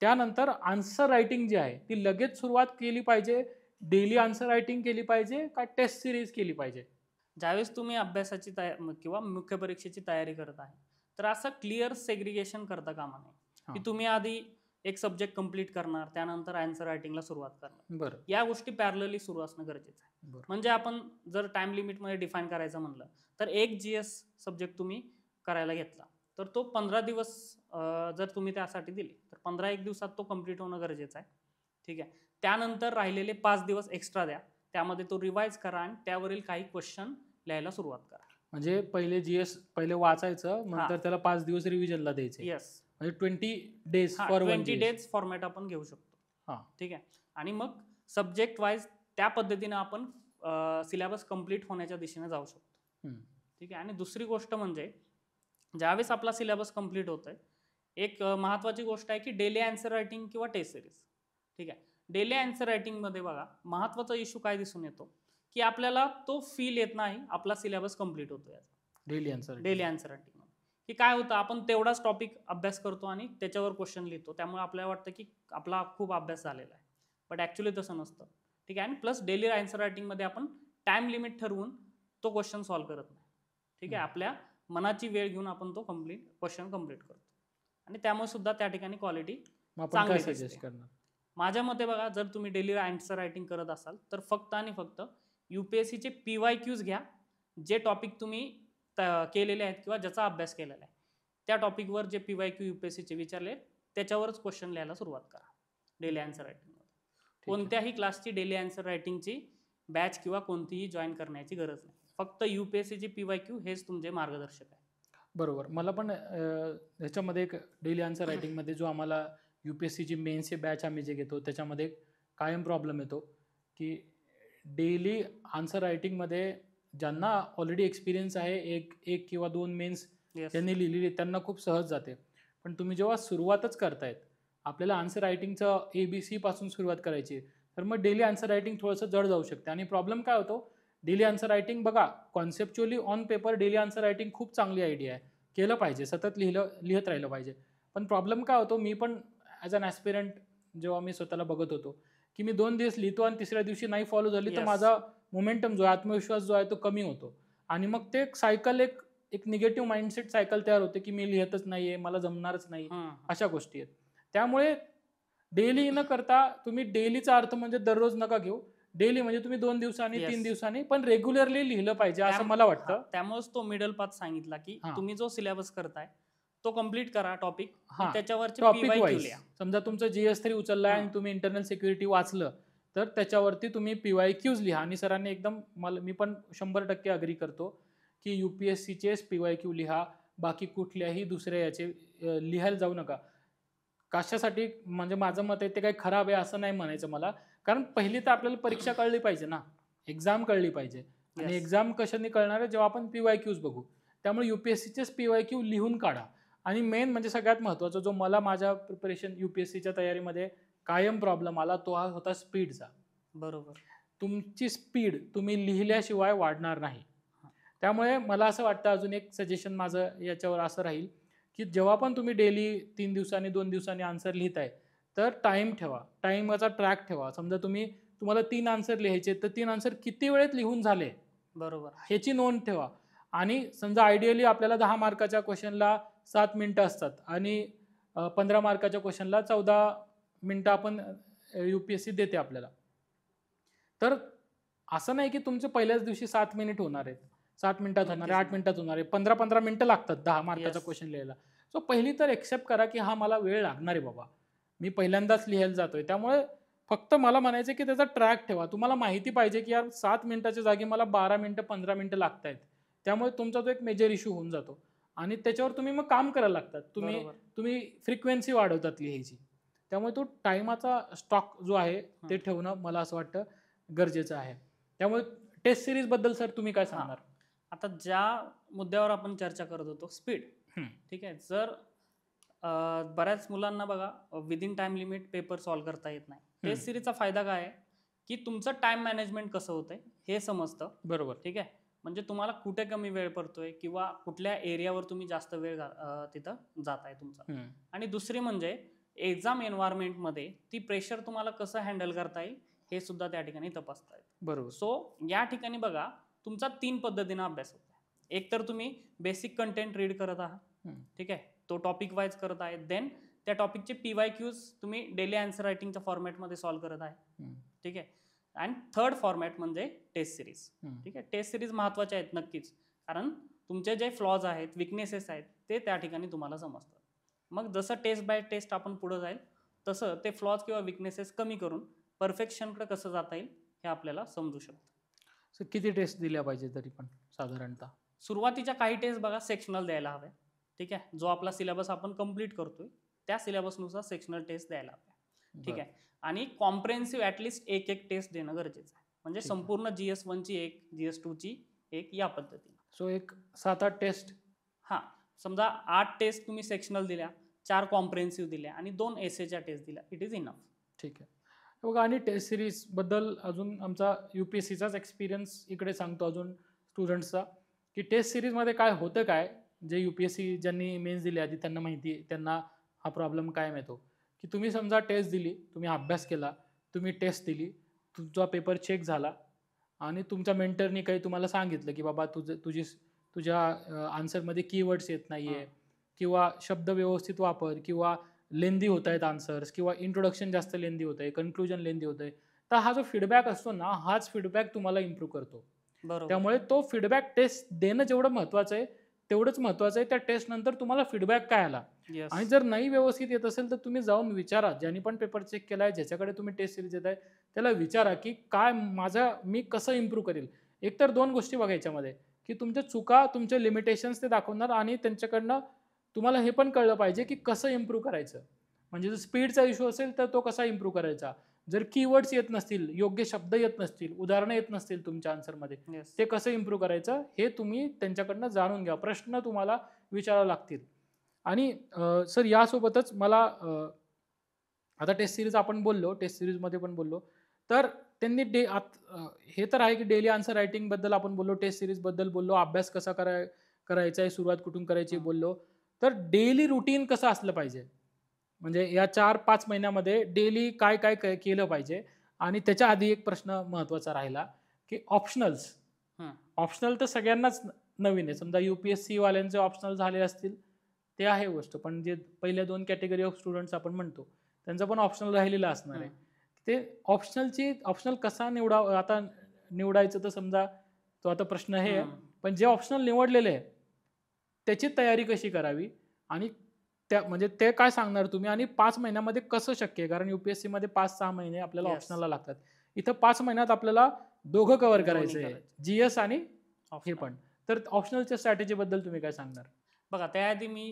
त्यानंतर आन्सर रायटिंग जी आहे ती लगेच सुरुवात केली पाहिजे, डेली आन्सर रायटिंग केली पाहिजे का टेस्ट सिरीज केली पाहिजे? ज्यावेळेस तुम्ही अभ्यासाची किंवा मुख्य परीक्षेची तयारी करत आहे तर असं क्लिअर सेग्रिगेशन करता कामा नये हां. की तुम्ही आधी एक सब्जेक्ट कंप्लीट करणार त्यानंतर आन्सर रायटिंगला सुरुवात करणार. बरं. या गोष्टी पॅरलली सुरू असणं गरजेचं आहे. बरं. म्हणजे आपण जर टाइम लिमिटमध्ये डिफाईन करायचं म्हणलं तर एक GS सब्जेक्ट तुम्ही करायला घेतला तर तो 15 दिवस जर तुम्ही त्यासाठी दिले तर 15 दिवसात तो कंप्लीट होणं गरजेचं आहे. ठीक आहे, त्यानंतर राहिलेले 5 दिवस एक्स्ट्रा द्या, त्यामध्ये तो रिवाइज करा आणि त्यावरील काही क्वेश्चन लिहायला सुरुवात करा. म्हणजे पहिले GS पहिले वाचायचं, नंतर हां. त्याला 5 दिवस रिव्हिजनला द्यायचे. येस, म्हणजे 20 डेज फॉर 20 डेज फॉर्मॅट आपण घेऊ शकतो. हां. ठीक आहे, आणि मग सब्जेक्ट वाईज त्या पद्धतीने आपण सिलेबस कंप्लीट होण्याच्या दिशेने जाऊ शकतो. ठीक आहे, आणि दुसरी गोष्ट म्हणजे ज्यावेळेस आपला सिलेबस कंप्लीट होतोय एक महत्त्वाची गोष्ट आहे की डेली आन्सर रायटिंग किंवा टेस्ट सिरीज. ठीक आहे, डेली आन्सर रायटिंगमध्ये बघा महत्त्वाचा इश्यू काय दिसून येतो की आपल्याला तो फील येत नाही आपला सिलेबस कंप्लीट होतो याचा. डेली आन्सर रायटिंग की काय होतं, आपण तेवढाच टॉपिक अभ्यास करतो आणि त्याच्यावर क्वेश्चन लिहितो, त्यामुळे आपल्याला वाटतं की आपला खूप अभ्यास झालेला आहे, बट ॲक्च्युली तसं नसतं. ठीक आहे, आणि प्लस डेली आन्सर रायटिंगमध्ये आपण टाइम लिमिट ठरवून तो क्वेश्चन सॉल्व्ह करत नाही. ठीक आहे, आपल्या मनाची वेळ घेऊन आपण तो क्वेश्चन कंप्लीट करतो आणि त्यामुळे सुद्धा त्या ठिकाणी क्वालिटी चांगली दिसते. माझ्या मते बघा, जर तुम्ही डेली आन्सर रायटिंग करत असाल तर फक्त आणि फक्त UPSCचे PYQs घ्या, जे टॉपिक तुम्ही केलेले आहेत किंवा ज्याचा अभ्यास केलेला आहे त्या टॉपिकवर जे PYQ UPSCचे विचारले त्याच्यावरच क्वेश्चन लिहायला सुरुवात करा डेली आन्सर रायटिंगमध्ये. कोणत्याही क्लासची डेली आन्सर रायटिंगची बॅच किंवा कोणतीही जॉईन करण्याची गरज नाही, फक्त UPSCचे PYQ हेच तुमचे मार्गदर्शक आहे. बरोबर. मला पण ह्याच्यामध्ये एक डेली आन्सर रायटिंगमध्ये जो आम्हाला UPSCची मेन्सची बॅच आम्ही जे घेतो त्याच्यामध्ये कायम प्रॉब्लेम येतो की डेली आन्सर रायटिंगमध्ये ज्यांना ऑलरेडी एक्सपिरियन्स आहे, एक किंवा 2 मेन्स त्यांनी लिहिलेली, त्यांना खूप सहज जाते. पण तुम्ही जेव्हा सुरुवातच करतायत, आपल्याला आन्सर रायटिंगचं ABC पासून सुरुवात करायची, तर मग डेली आन्सर रायटिंग थोडंसं जड जाऊ शकते. आणि प्रॉब्लेम काय होतो, डेली आन्सर रायटिंग बघा, conceptually on paper daily answer writing खूप चांगली आयडिया आहे, केलं पाहिजे, सतत लिहत राहिलं पाहिजे. पण प्रॉब्लेम काय होतो, मी पण ॲज अन ॲस्पिरंट जेव्हा मी स्वतःला बघत होतो की मी 2 दिवस लिहितो आणि तिसऱ्या दिवशी नाही फॉलो झाली तर माझा मोमेंटम जो आहे, आत्मविश्वास जो आहे तो कमी होतो आणि मग ते सायकल एक निगेटिव्ह माइंडसेट सायकल तयार होते की मी लिहितच नाहीये, मला जमणारच नाही, अशा गोष्टी आहेत. त्यामुळे डेली न करता तुम्ही डेलीचा अर्थ म्हणजे दररोज नका घेऊ, डेली म्हणजे तुम्ही 2 दिवसांनी 3 दिवसांनी पण रेग्युलरली लिहिलं पाहिजे असं मला वाटतं. त्यामुळेच तो मिडल पाथ सांगितला की तुम्ही जो सिलेबस करताय तो कंप्लीट करा टॉपिक, त्याच्यावरचे टॉपिक PYQ वाईज. लिहा. समजा तुमचं GS3 उचललाय आणि तुम्ही इंटरनल सिक्युरिटी वाचलं तर त्याच्यावरती तुम्ही PYQs लिहा. आणि सरांनी एकदम मी पण 100% अग्री करतो की UPSCचेच PYQ लिहा, बाकी कुठल्याही दुसऱ्या याचे लिहायला जाऊ नका. कशासाठी म्हणजे माझं मत आहे ते काही खराब आहे असं नाही म्हणायचं मला, कारण पहिली तर आपल्याला परीक्षा कळली पाहिजे ना, एक्झाम कळली पाहिजे. आणि Yes. एक्झाम कशाने कळणार आहे, जेव्हा आपण PYQs बघू. त्यामुळे UPSCचेच PYQ लिहून काढा. आणि मेन म्हणजे सगळ्यात महत्त्वाचा जो मला माझ्या प्रिपरेशन UPSCच्या तयारीमध्ये कायम प्रॉब्लेम आला तो हा होता स्पीडचा. बरोबर. तुमची स्पीड तुम्ही लिहिल्याशिवाय वाढणार नाही. त्यामुळे मला असं वाटतं अजून एक सजेशन माझं याच्यावर असं राहील की जेव्हा पण तुम्ही डेली 3 दिवसांनी 2 दिवसांनी आन्सर लिहिताय तर टाईम ठेवा, टाईमचा ट्रॅक ठेवा. समजा तुम्हाला 3 आन्सर लिहायचे तर 3 आन्सर किती वेळेत लिहून झाले बरोबर. ह्याची नोंद ठेवा. आणि समजा आयडियली आपल्याला 10 मार्काच्या क्वेश्चनला 7 मिनिटं असतात आणि 15 मार्काच्या क्वेश्चनला 14 मिनिटं आपण UPSC देते आपल्याला. तर असं नाही की तुमचे पहिल्याच दिवशी 7 मिनिट होणार आहेत, 7 मिनिटात होणार आहे, 8 मिनिटात होणार आहे, 15-15 मिनिटं लागतात 10 मार्काचा Yes. क्वेश्चन लिहायला. सो पहिली तर एक्सेप्ट करा की हा मला वेळ लागणार आहे बाबा, मी पहिल्यांदाच लिहायला जातोय. त्यामुळे फक्त मला म्हणायचं की त्याचा ट्रॅक ठेवा. तुम्हाला माहिती पाहिजे की यार 7 मिनिटाच्या जागी मला 12 मिनिटं 15 मिनिटं लागत आहेत. त्यामुळे तुमचा तो एक मेजर इश्यू होऊन जातो आणि त्याच्यावर तुम्ही मग काम करायला लागतात. बरोबर. तुम्ही फ्रिक्वेन्सी वाढवतात लिहायची. त्यामुळे तो टाइमाचा स्टॉक जो आहे ते ठेवणं मला असं वाटतं गरजेचं आहे. त्यामुळे टेस्ट सिरीज बद्दल सर तुम्ही काय सांगणार? आता ज्या मुद्द्यावर आपण चर्चा करत होतो स्पीड, ठीक आहे. जर बऱ्याच मुलांना बघा within time limit paper solve करता येत नाही. टेस्ट सिरीजचा फायदा काय आहे की तुमचं टाइम मॅनेजमेंट कसं होतंय हे समजतं. बरोबर. ठीक आहे. म्हणजे तुम्हाला कुठे कमी वेळ पडतोय किंवा कुठल्या एरियावर तुम्ही जास्त वेळ तिथं जाताय तुमचा. आणि दुसरी म्हणजे एक्झाम एन्व्हायरमेंटमध्ये ती प्रेशर तुम्हाला कसं हँडल करता येईल हे सुद्धा त्या ठिकाणी तपासता येईल. बरोबर. सो या ठिकाणी बघा तुमचा 3 पद्धतीने अभ्यास होतो. एक तर तुम्ही बेसिक कंटेंट रीड करत आहात, ठीक आहे, तो टॉपिक वाईज करत आहे. देन त्या टॉपिकचे PYQs तुम्ही डेली आन्सर रायटिंगच्या फॉर्मॅटमध्ये सॉल्व्ह करत आहे, ठीक आहे. आणि थर्ड फॉर्मॅट म्हणजे टेस्ट सिरीज, ठीक आहे. टेस्ट सिरीज महत्त्वाचे आहेत नक्कीच, कारण तुमचे जे फ्लॉज आहेत, विकनेसेस आहेत ते त्या ठिकाणी तुम्हाला समजतात. मग जसं टेस्ट बाय टेस्ट आपण पुढे जाईल तसं ते फ्लॉज किंवा विकनेसेस कमी करून परफेक्शनकडे कसं जाता येईल हे आपल्याला समजू शकतं. सर किती टेस्ट दिल्या पाहिजे तरी पण साधारणतः? सुरुवातीच्या काही टेस्ट बघा सेक्शनल द्यायला हवे, ठीक आहे. जो आपला सिलेबस आपण कंप्लीट करतोय त्या सिलेबसनुसार सेक्शनल टेस्ट द्यायला हवे, ठीक आहे. आणि कॉम्प्रेहेन्सिव्ह ॲटलिस्ट एक टेस्ट देणं गरजेचं आहे. म्हणजे संपूर्ण GS1 ची एक, GS2 ची एक, या पद्धतीने. सो एक 7-8 टेस्ट. समजा 8 टेस्ट तुम्ही सेक्शनल दिल्या, 4 कॉम्प्रेहेन्सिव्ह दिल्या आणि 2 एसेच्या टेस्ट दिल्या, इट इज इनफ. ठीक आहे. बघा आणि टेस्ट सिरीज बद्दल अजून आमचा UPSCचाच एक्सपिरियन्स इकडे सांगतो अजून स्टुडंट्सचा, की टेस्ट सिरीजमध्ये काय होतं, काय जे UPSC ज्यांनी मेन्स दिली आधी त्यांना माहिती आहे, त्यांना हा प्रॉब्लेम कायम येतो की तुम्ही समजा टेस्ट दिली, तुम्ही अभ्यास केला, तुम्ही टेस्ट दिली, तुमचा पेपर चेक झाला आणि तुमच्या मेंटरनी काही तुम्हाला सांगितलं की बाबा तुझ्या आन्सरमध्ये कीवर्ड्स येत नाही आहे किंवा शब्द व्यवस्थित वापर किंवा लेंदी होत आहेत आन्सर्स किंवा इंट्रोडक्शन जास्त लेंदी होत आहे, कन्क्लुजन लेंदी होत आहे. तर हा जो फीडबॅक असतो ना, हाच फीडबॅक तुम्हाला इम्प्रूव्ह करतो. बरोबर. त्यामुळे तो फीडबॅक टेस्ट देणं जेवढं महत्त्वाचं आहे तेवढंच महत्त्वाचं आहे त्या टेस्ट नंतर तुम्हाला फीडबॅक काय आला. आणि जर नाही व्यवस्थित येत असेल तर तुम्ही जाऊन विचारा, ज्यांनी पण पेपर चेक केला आहे, ज्याच्याकडे तुम्ही टेस्ट सिरीज देत आहे त्याला विचारा की काय मी कसं इम्प्रूव्ह करेल. एकतर 2 गोष्टी बघा याच्यामध्ये की तुमच्या चुका, तुमचे लिमिटेशन्स ते दाखवणार आणि त्यांच्याकडनं तुम्हाला हे पण कळलं पाहिजे की कसं इम्प्रूव्ह करायचं. म्हणजे जर स्पीडचा इश्यू असेल तर तो कसा इम्प्रूव्ह करायचा, जर कीवर्ड्स येत नसतील, योग्य शब्द येत नसतील, उदाहरणं येत नसतील तुमच्या आन्सरमध्ये, ते कसं इम्प्रूव्ह करायचं हे तुम्ही त्यांच्याकडनं जाणून घ्या. प्रश्न तुम्हाला विचारावे लागतील. आणि सर यासोबतच मला आता टेस्ट सिरीज आपण बोललो, टेस्ट सिरीजमध्ये पण बोललो, तर त्यांनी हे तर आहे की डेली आन्सर रायटिंगबद्दल आपण बोललो, टेस्ट सिरीजबद्दल बोललो, अभ्यास कसा करायचा आहे, सुरुवात कुठून करायची बोललो. तर डेली रुटीन कसं असलं पाहिजे, म्हणजे या 4-5 महिन्यामध्ये डेली काय काय केलं पाहिजे. आणि त्याच्या आधी एक प्रश्न महत्त्वाचा राहिला की ऑप्शनल्स. ऑप्शनल तर सगळ्यांनाच नवीन आहे. समजा UPSC वाल्यांचे ऑप्शनल झाले असतील ते आहे गोष्ट, पण जे पहिल्या 2 कॅटेगरी ऑफ स्टुडंट्स आपण म्हणतो त्यांचं पण ऑप्शनल राहिलेलं असणार आहे. ते ऑप्शनल कसा आता निवडायचं तर समजा तो आता प्रश्न आहे. पण जे ऑप्शनल निवडलेले आहे त्याची तयारी कशी करावी आणि म्हणजे ते काय सांगणार तुम्ही, आणि 5 महिन्यामध्ये कसं शक्य आहे, कारण UPSC मध्ये 5-6 महिने आपल्याला ऑप्शनलला लागतात. इथं 5 महिन्यात आपल्याला दोघं कव्हर दोन्ही करायचं आहे, करायचे. जीएस आणि हे Optional. पण. तर ऑप्शनलच्या स्ट्रॅटेजी बद्दल तुम्ही काय सांगणार? बघा, त्याआधी मी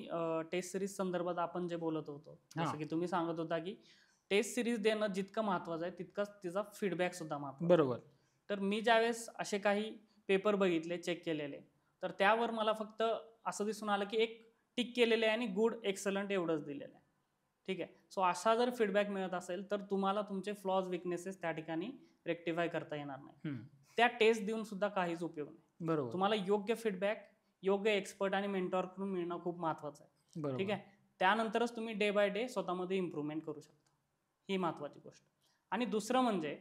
टेस्ट सिरीज संदर्भात आपण जे बोलत होतो, हां. जसं की तुम्ही सांगत होता की टेस्ट सिरीज देणं जितकं महत्त्वाचं आहे तितकंच तिचा फीडबॅक सुद्धा महत्त्वाचा आहे. बरोबर. तर मी ज्यावेळेस असे काही पेपर बघितले, चेक केलेले, तर त्यावर मला फक्त असं दिसून आलं की एक टिक केलेलं आहे आणि गुड, एक्सलंट एवढंच दिलेलं आहे. ठीक आहे. सो असा जर फीडबॅक मिळत असेल तर तुम्हाला तुमचे फ्लॉज, विकनेसेस त्या ठिकाणी रेक्टिफाय करता येणार नाही. हम्म. त्या टेस्ट देऊन सुद्धा काहीच उपयोग नाही. बरोबर. तुम्हाला योग्य फीडबॅक, योग्य एक्सपर्ट आणि मेंटॉरकडून मिळणं खूप महत्त्वाचं आहे. बरोबर. ठीक आहे. त्यानंतरच तुम्ही डे बाय डे स्वतःमध्ये इम्प्रूव्हमेंट करू शकता. ही महत्त्वाची गोष्ट. आणि दुसरं म्हणजे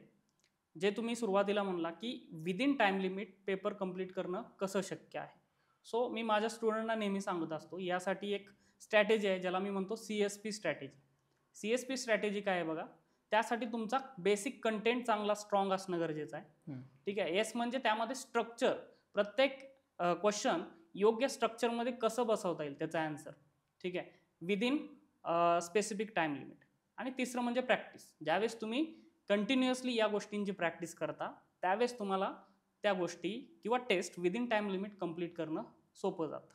जे तुम्ही सुरुवातीला म्हणला की within time limit paper complete करणं कसं शक्य आहे. सो मी माझ्या स्टुडंटना नेहमी सांगत असतो, यासाठी एक स्ट्रॅटेजी आहे ज्याला मी म्हणतो CSP स्ट्रॅटेजी. CSP स्ट्रॅटेजी काय आहे बघा, त्यासाठी तुमचा बेसिक कंटेंट चांगला स्ट्रॉंग असणं गरजेचं आहे. हम्म. ठीक आहे. एस म्हणजे त्यामध्ये स्ट्रक्चर, प्रत्येक क्वेश्चन योग्य स्ट्रक्चरमध्ये कसं बसवता येईल त्याचा आन्सर. ठीक आहे. Within specific time limit. आणि तिसरं म्हणजे प्रॅक्टिस. ज्यावेळेस तुम्ही कंटिन्युअसली या गोष्टींची प्रॅक्टिस करता त्यावेळेस तुम्हाला त्या गोष्टी किंवा test within time limit complete करणं सोपं जातं.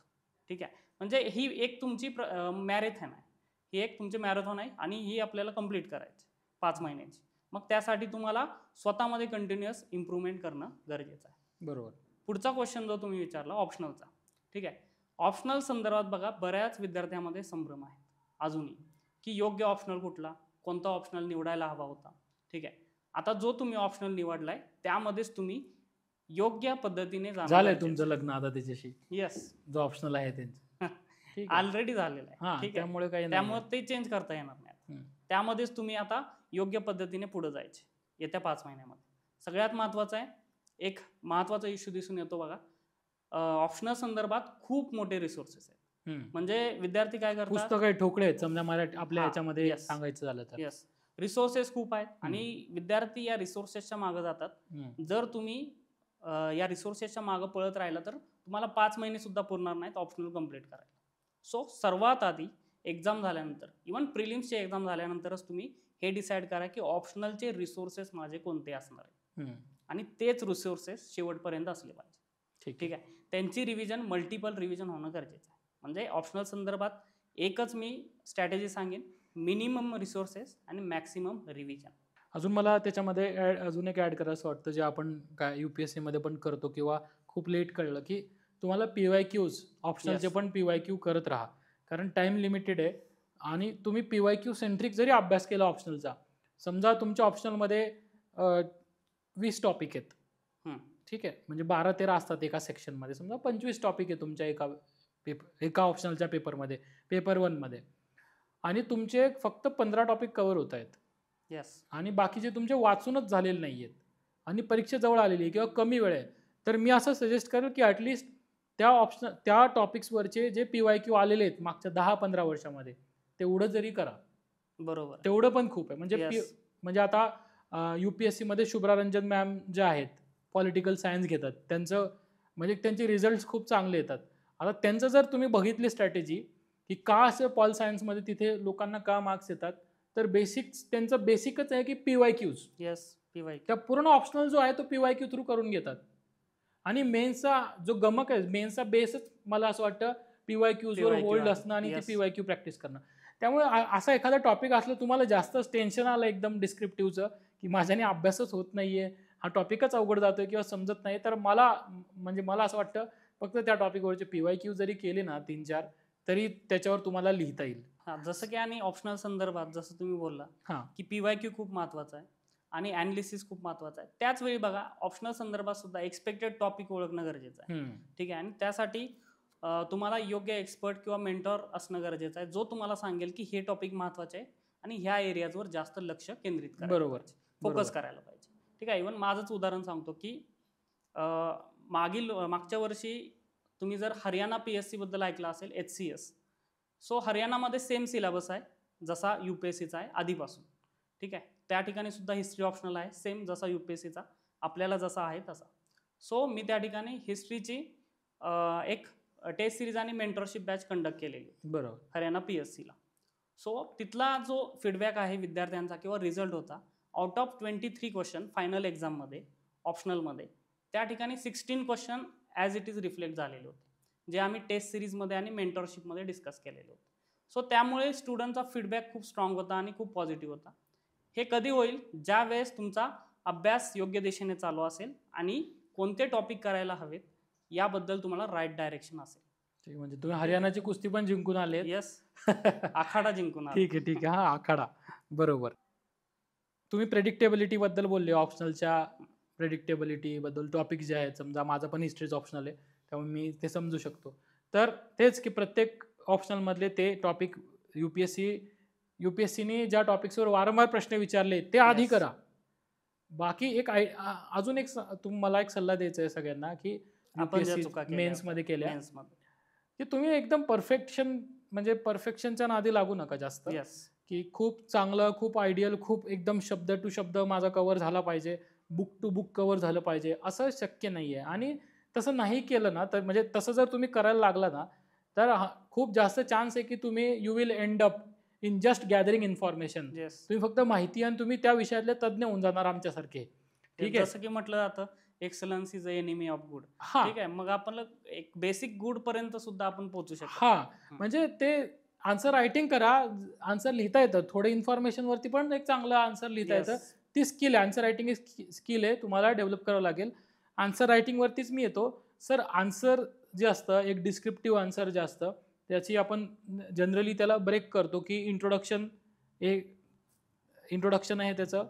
ठीक आहे. म्हणजे ही एक तुमची मॅरेथॉन आहे, ही एक तुमची मॅरेथॉन आहे आणि ही आपल्याला कंप्लीट करायची 5 महिन्याची. मग त्यासाठी तुम्हाला स्वतःमध्ये कंटिन्युअस इम्प्रूव्हमेंट करणं गरजेचं आहे. बरोबर. पुढचा क्वेश्चन जो तुम्ही विचारला ऑप्शनलचा. ठीक आहे. ऑप्शनल संदर्भात बघा, बऱ्याच विद्यार्थ्यांमध्ये संभ्रम आहे अजूनही की योग्य ऑप्शनल कुठला, कोणता ऑप्शनल निवडायला हवा होता. ठीक आहे. आता जो तुम्ही ऑप्शनल निवडलाय त्यामध्येच तुम्ही योग्य पद्धतीने झालंय तुमचं लग्न आता त्याच्याशी, येस, जो ऑप्शनल आहे त्यांचं. ठीक आहे. ऑलरेडी झालेलं आहे. हां, ठीक आहे. त्यामुळे काही नाही. त्यामुळे ते चेंज करता येणार नाही. हम्म. त्यामध्येच तुम्ही आता योग्य पद्धतीने पुढे जायचे येत्या 5 महिन्यामध्ये. सगळ्यात महत्त्वाचं आहे, एक महत्त्वाचा इश्यू दिसून येतो बघा, ऑप्शनल संदर्भात खूप मोठे रिसोर्सेस आहेत. हम्म. म्हणजे विद्यार्थी काय करतात, पुस्तक आहे, ठोकळे आहेत समजा मराठी आपल्या हां, ह्याच्यामध्ये yes. सांगायचं झालं तर. येस, रिसोर्सेस खूप आहेत आणि विद्यार्थी या रिसोर्सेसच्या मागे जातात. हम्म. जर तुम्ही या रिसोर्सेसच्या मागे पळत राहिला तर तुम्हाला 5 महिने सुद्धा पुरणार नाहीत ऑप्शनल कंप्लीट करायला. सो सर्वात आधी एक्झाम झाल्यानंतर, इवन प्रिलिम्सची एक्झाम झाल्यानंतरच तुम्ही हे डिसाईड करा की ऑप्शनलचे रिसोर्सेस माझे कोणते असणार आहेत. हम्म. आणि तेच रिसोर्सेस शेवटपर्यंत असले पाहिजे. ठीक आहे. त्यांची रिव्हिजन, मल्टिपल रिव्हिजन होणं गरजेचं आहे. म्हणजे ऑप्शनल संदर्भात एकच मी स्ट्रॅटेजी सांगेन, मिनिमम रिसोर्सेस आणि मॅक्सिमम रिव्हिजन. अजून मला त्याच्यामध्ये अजून एक ॲड करायचं वाटतं, जे आपण काय UPSC मध्ये पण करतो किंवा खूप लेट कळलं की तुम्हाला PYQs ऑप्शनलचे Yes. पण PYQ करत राहा, कारण टाइम लिमिटेड आहे. आणि तुम्ही PYQ सेंट्रिक जरी अभ्यास केला ऑप्शनलचा, समजा तुमच्या ऑप्शनलमध्ये 20 टॉपिक आहेत. ठीक आहे. म्हणजे 12-13 असतात एका सेक्शनमध्ये, समजा 25 टॉपिक आहे तुमच्या एका ऑप्शनलच्या पेपरमध्ये, पेपर 1 मध्ये, आणि तुमचे फक्त 15 टॉपिक कव्हर होत आहेत. येस. आणि बाकीचे तुमचे वाचूनच झालेले नाही आहेत आणि परीक्षेजवळ आलेली आहे किंवा कमी वेळ आहे, तर मी असं सजेस्ट करेल की ॲटलिस्ट त्या टॉपिक्सवरचे जे PYQ आलेले आहेत मागच्या 10-15 वर्षामध्ये तेवढं जरी करा. बरोबर. तेवढं पण खूप आहे. म्हणजे Yes. म्हणजे आता UPSC मध्ये शुभ्रा रंजन मॅम ज्या आहेत, पॉलिटिकल सायन्स घेतात, त्यांचं म्हणजे त्यांचे रिझल्ट्स खूप चांगले येतात. आता त्यांचं जर तुम्ही बघितली स्ट्रॅटेजी की का असं पॉल सायन्समध्ये तिथे लोकांना का मार्क्स येतात, तर त्यांचं बेसिकच आहे की PYQs. Yes, PYQ. त्या पूर्ण ऑप्शनल जो आहे तो PYQ थ्रू करून घेतात. आणि मेन्सचा जो गमक आहे, मेन्सचा बेसच मला असं वाटतं PYQs वर PYQ होल्ड आहे. असणं आणि Yes. ती PYQ प्रॅक्टिस करणं. त्यामुळे असा एखादा टॉपिक असलं, तुम्हाला जास्तच टेन्शन आलं एकदम डिस्क्रिप्टिव्हचं की माझ्याने अभ्यासच होत नाहीये, हा टॉपिकच अवघड जातोय किंवा समजत नाही, तर मला असं वाटतं फक्त त्या टॉपिकवरचे PYQ जरी केले ना 3-4, तरी त्याच्यावर तुम्हाला लिहिता येईल. हां, जसं की आणि ऑप्शनल संदर्भात जसं तुम्ही बोलला हां. की PYQ खूप महत्त्वाचा आहे आणि ॲनालिसिस खूप महत्त्वाचा आहे. त्याच वेळी बघा, ऑप्शनल संदर्भात सुद्धा एक्सपेक्टेड टॉपिक ओळखणं गरजेचं आहे. ठीक आहे. आणि त्यासाठी तुम्हाला योग्य एक्सपर्ट किंवा मेंटॉर असणं गरजेचं आहे, जो तुम्हाला सांगेल की हे टॉपिक महत्त्वाचे आहे आणि ह्या एरियाजवर जास्त लक्ष केंद्रित करायला बरोबर. पाहिजे, फोकस करायला पाहिजे. ठीक आहे. इवन माझंच उदाहरण सांगतो की मागच्या वर्षी तुम्ही जर हरियाणा PSC बद्दल ऐकलं असेल, HCS. सो हरियाणामध्ये सेम सिलेबस आहे जसा UPSCचा आहे आधीपासून. ठीक आहे. त्या ठिकाणी सुद्धा हिस्ट्री ऑप्शनल आहे, सेम जसा UPSCचा आपल्याला जसा आहे तसा. सो मी त्या ठिकाणी हिस्ट्रीची एक टेस्ट सिरीज आणि मेंटरशिप बॅच कंडक्ट केलेली बरोबर हरियाणा PSCला. सो तिथला जो फीडबॅक आहे विद्यार्थ्यांचा किंवा रिझल्ट होता, आउट ऑफ 23 क्वेश्चन फायनल एक्झाममध्ये ऑप्शनलमध्ये त्या ठिकाणी 16 question as it is reflect झालेले होते, जे आम्ही टेस्ट सिरीजमध्ये आणि मेंटरशिपमध्ये डिस्कस केलेले होते. सो त्यामुळे स्टुडंटचा फीडबॅक खूप स्ट्रॉंग होता आणि खूप पॉझिटिव्ह होता. हे कधी होईल, ज्या वेळेस तुमचा अभ्यास योग्य दिशेने चालू असेल आणि कोणते टॉपिक करायला हवेत याबद्दल तुम्हाला राईट डायरेक्शन असेल. ठीक, म्हणजे तुम्ही हरियाणाची कुस्ती पण जिंकून आले. येस, आखाडा जिंकून आले. ठीक आहे ठीक आहे, हा आखाडा बरोबर. तुम्ही प्रेडिक्टेबिलिटी बद्दल बोलले, ऑप्शनलच्या प्रेडिक्टेबिलिटी बद्दल टॉपिक जे आहेत, समजा माझं पण हिस्ट्रीच ऑप्शनल आहे त्यामुळे मी ते समजू शकतो. तर तेच की प्रत्येक ऑप्शनलमधले ते टॉपिक युपीएससीने ज्या टॉपिक्सवर वारंवार प्रश्न विचारले ते आधी Yes. करा. बाकी एक अजून एक मला एक सल्ला द्यायचा आहे सगळ्यांना की आपण ज्या चुका युपीएससी केल्या मेन्समध्ये केल्या मेन्समध्ये. की तुम्ही एकदम परफेक्शनच्या नादी लागू नका जास्त. येस, की खूप चांगलं, खूप आयडियल, खूप एकदम शब्द टू शब्द माझा कव्हर झाला पाहिजे, बुक टू बुक कव्हर झालं पाहिजे, असं शक्य नाही आहे. आणि तसं नाही केलं ना, तर म्हणजे तसं जर तुम्ही करायला लागला ना, तर खूप जास्त चान्स आहे की तुम्ही you will end up in just gathering information. Yes. तुम्ही फक्त माहिती आणि तुम्ही त्या विषयातले तज्ज्ञ होऊन जाणार आमच्यासारखे. ठीक आहे, जसं की म्हटलं जातं excellence is a enemy of good. हा ठीक आहे, मग आपण एक बेसिक गुड पर्यंत सुद्धा आपण पोहोचू शकतो. हा म्हणजे ते आन्सर रायटिंग करा, आन्सर लिहिता येतं, थोडे इन्फॉर्मेशन वरती पण एक चांगलं आन्सर लिहिता येतं. Yes. ती स्किल आहे, आन्सर रायटिंग स्किल आहे, तुम्हाला डेव्हलप करावं लागेल. आन्सर रायटिंगवरतीच मी येतो सर. आन्सर जे असतं एक डिस्क्रिप्टिव्ह आन्सर जे असतं त्याची आपण जनरली त्याला ब्रेक करतो की इंट्रोडक्शन आहे त्याचं,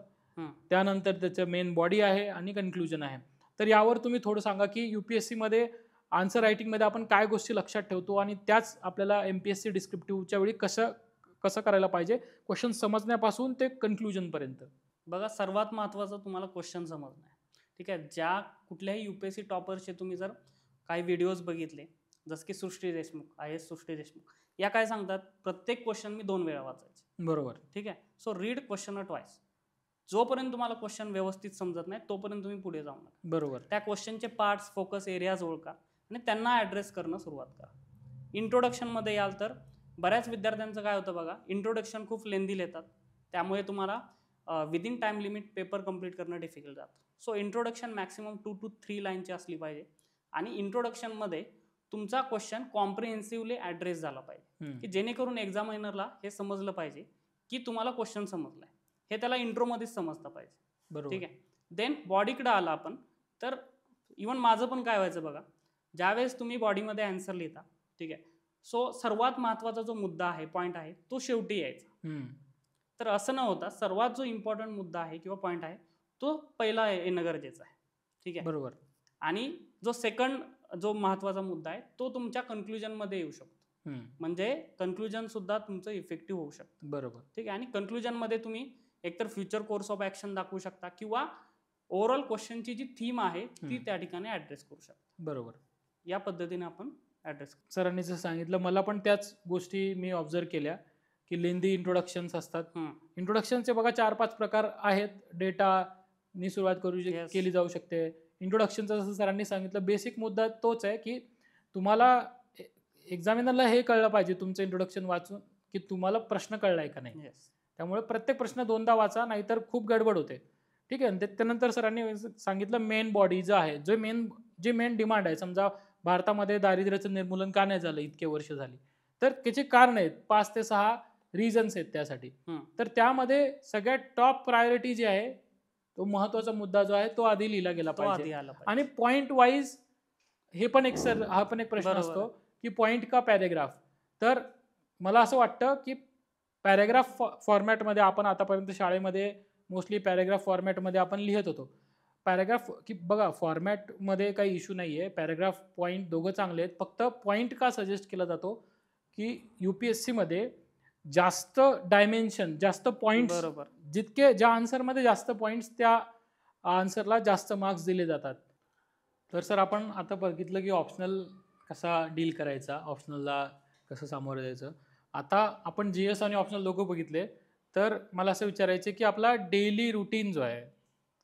त्यानंतर त्याचं मेन बॉडी आहे आणि कन्क्लुजन आहे. तर यावर तुम्ही थोडं सांगा की युपीएससीमध्ये आन्सर रायटिंगमध्ये आपण काय गोष्टी लक्षात ठेवतो आणि त्याच आपल्याला एमपीएससी डिस्क्रिप्टिव्हच्या वेळी कसं करायला पाहिजे, क्वेश्चन समजण्यापासून ते कन्क्लुजनपर्यंत. बघा, सर्वात महत्त्वाचं तुम्हाला क्वेश्चन समजणं आहे. ठीक आहे, ज्या कुठल्याही युपीएससी टॉपरचे तुम्ही जर काही व्हिडिओज बघितले, जसं की सृष्टी देशमुख, IAS सृष्टी देशमुख, या काय सांगतात, प्रत्येक क्वेश्चन मी 2 वेळा वाचायचे. बरोबर. ठीक आहे, सो रीड क्वेश्चन ट्वाइस. जोपर्यंत तुम्हाला क्वेश्चन व्यवस्थित समजत नाही तोपर्यंत तुम्ही पुढे जाऊ नका. बरोबर. त्या क्वेश्चनचे पार्ट्स, फोकस एरियाज ओळखा आणि त्यांना ॲड्रेस करणं सुरुवात करा. इंट्रोडक्शनमध्ये याल तर बऱ्याच विद्यार्थ्यांचं काय होतं बघा, इंट्रोडक्शन खूप लेंदी लिहितात, त्यामुळे तुम्हाला within time limit paper complete करणं डिफिकल्ट जातं. सो इंट्रोडक्शन मॅक्सिमम 2 to 3 लाईनची असली पाहिजे आणि इंट्रोडक्शनमध्ये तुमचा क्वेश्चन कॉम्प्रिहेन्सिव्हली ॲड्रेस झाला पाहिजे, की जेणेकरून एक्झामिनरला हे समजलं पाहिजे की तुम्हाला क्वेश्चन समजलाय. हे त्याला इंट्रोमध्येच समजतं पाहिजे. बरोबर. ठीक आहे, देन बॉडीकडे आला आपण तर इवन माझं पण काय व्हायचं बघा, ज्यावेळेस तुम्ही बॉडीमध्ये आन्सर लिहिता, ठीक आहे, सो सर्वात महत्त्वाचा जो मुद्दा आहे, पॉईंट आहे, तो शेवटी यायचा. तर असं न होता सर्वात जो इम्पॉर्टंट मुद्दा आहे किंवा पॉईंट आहे तो पहिला येणं गरजेचं आहे. ठीक आहे, बरोबर. आणि जो सेकंड जो महत्त्वाचा मुद्दा आहे तो तुमच्या कन्क्लुजनमध्ये येऊ शकतो. म्हणजे कन्क्लुजन सुद्धा तुमचं इफेक्टिव्ह होऊ शकतं. बरोबर. ठीक आहे, आणि कन्क्लुजनमध्ये तुम्ही एकतर फ्युचर कोर्स ऑफ ॲक्शन दाखवू शकता किंवा ओव्हरऑल क्वेश्चनची जी थीम आहे ती त्या ठिकाणी ॲड्रेस करू शकता. बरोबर. या पद्धतीने आपण ॲड्रेस करू. सरांनी जसं सांगितलं, मला पण त्याच गोष्टी मी ऑब्झर्व केल्या की लेंदी इंट्रोडक्शन्स असतात. इंट्रोडक्शनचे बघा 4-5 प्रकार आहेत. डेटानी सुरुवात केली जाऊ शकते. इंट्रोडक्शनचं जसं सरांनी सांगितलं, बेसिक मुद्दा तोच आहे की तुम्हाला एक्झामिनरला हे कळलं पाहिजे तुमचं इंट्रोडक्शन वाचून की तुम्हाला प्रश्न कळलाय का नाही. त्यामुळे प्रत्येक प्रश्न 2दा वाचा, नाहीतर खूप गडबड होते. ठीक आहे, त्यानंतर सरांनी सांगितलं मेन बॉडी जो आहे, जे मेन डिमांड आहे. समजा भारतामध्ये दारिद्र्याचं निर्मूलन का नाही झालं इतके वर्ष झाली, तर त्याचे कारण आहेत, 5 ते 6 रिझन्स आहेत त्यासाठी. तर त्यामध्ये सगळ्यात टॉप प्रायोरिटी जी आहे, तो महत्त्वाचा मुद्दा जो आहे तो आधी लिहिला गेला पाहिजे. आणि पॉईंट वाईज हा पण एक प्रश्न असतो की पॉईंट का पॅरेग्राफ. तर मला असं वाटतं की पॅरेग्राफ फॉर्मॅटमध्ये आपण आतापर्यंत शाळेमध्ये मोस्टली पॅरेग्राफ फॉर्मॅटमध्ये आपण लिहित होतो. पॅरेग्राफ की बघा, फॉर्मॅटमध्ये काही इश्यू नाही आहे, पॅरेग्राफ पॉईंट दोघं चांगले आहेत. फक्त पॉईंट का सजेस्ट केला जातो की UPSCमध्ये जास्त डायमेन्शन, जास्त पॉईंट्स, बरोबर, जितके ज्या आन्सरमध्ये जास्त पॉईंट्स त्या आन्सरला जास्त मार्क्स दिले जातात. तर सर आपण आता बघितलं की ऑप्शनल कसा डील करायचा, ऑप्शनलला कसं सामोरं जायचं. आता आपण GS आणि ऑप्शनल दोघं बघितले, तर मला असं विचारायचं की आपला डेली रुटीन जो आहे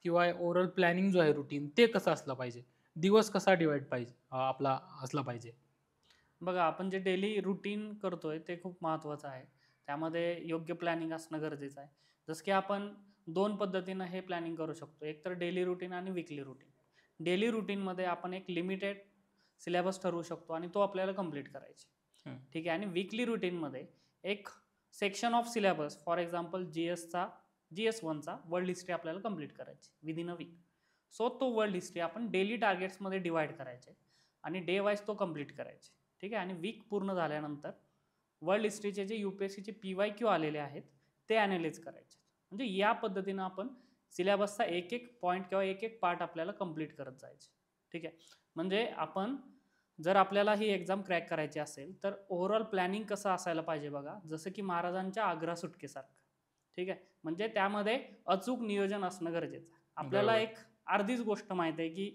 किंवा ओव्हरऑल प्लॅनिंग जो आहे रुटीन, ते कसं असलं पाहिजे, दिवस कसा डिवाइड आपला असला पाहिजे. बघा, आपण जे डेली रुटीन करतोय ते खूप महत्त्वाचं आहे. त्यामध्ये योग्य प्लॅनिंग असणं गरजेचं आहे. जसं की आपण 2 पद्धतीनं हे प्लॅनिंग करू शकतो. एक तर डेली रुटीन आणि वीकली रुटीन. डेली रुटीनमध्ये आपण एक लिमिटेड सिलेबस ठरवू शकतो आणि तो आपल्याला कंप्लीट करायचे. ठीक आहे. आणि वीकली रुटीनमध्ये एक section of syllabus, for example GS1चा वर्ल्ड हिस्ट्री आपल्याला कंप्लीट करायची विदिन अ वीक. सो तो वर्ल्ड हिस्ट्री आपण डेली टार्गेट्समध्ये डिवाइड करायचे आणि डे वाईज तो कंप्लीट करायचे. ठीक आहे. आणि वीक पूर्ण झाल्यानंतर वर्ल्ड हिस्ट्रीचे जे UPSCचे PYQ आलेले आहेत ते ॲनालाइज करायचे. म्हणजे या पद्धतीनं आपण सिलेबसचा एक एक पॉईंट किंवा एक एक पार्ट आपल्याला कंप्लीट करत जायचे. ठीक आहे. म्हणजे आपण जर आपल्याला ही एक्झाम क्रॅक करायची असेल तर ओव्हरऑल प्लॅनिंग कसं असायला पाहिजे बघा, जसं की महाराजांच्या आग्रा सुटकेसारखं. ठीक आहे. म्हणजे त्यामध्ये अचूक नियोजन असणं गरजेचं आहे. आपल्याला बरोबर. एक अर्धीच गोष्ट माहिती आहे की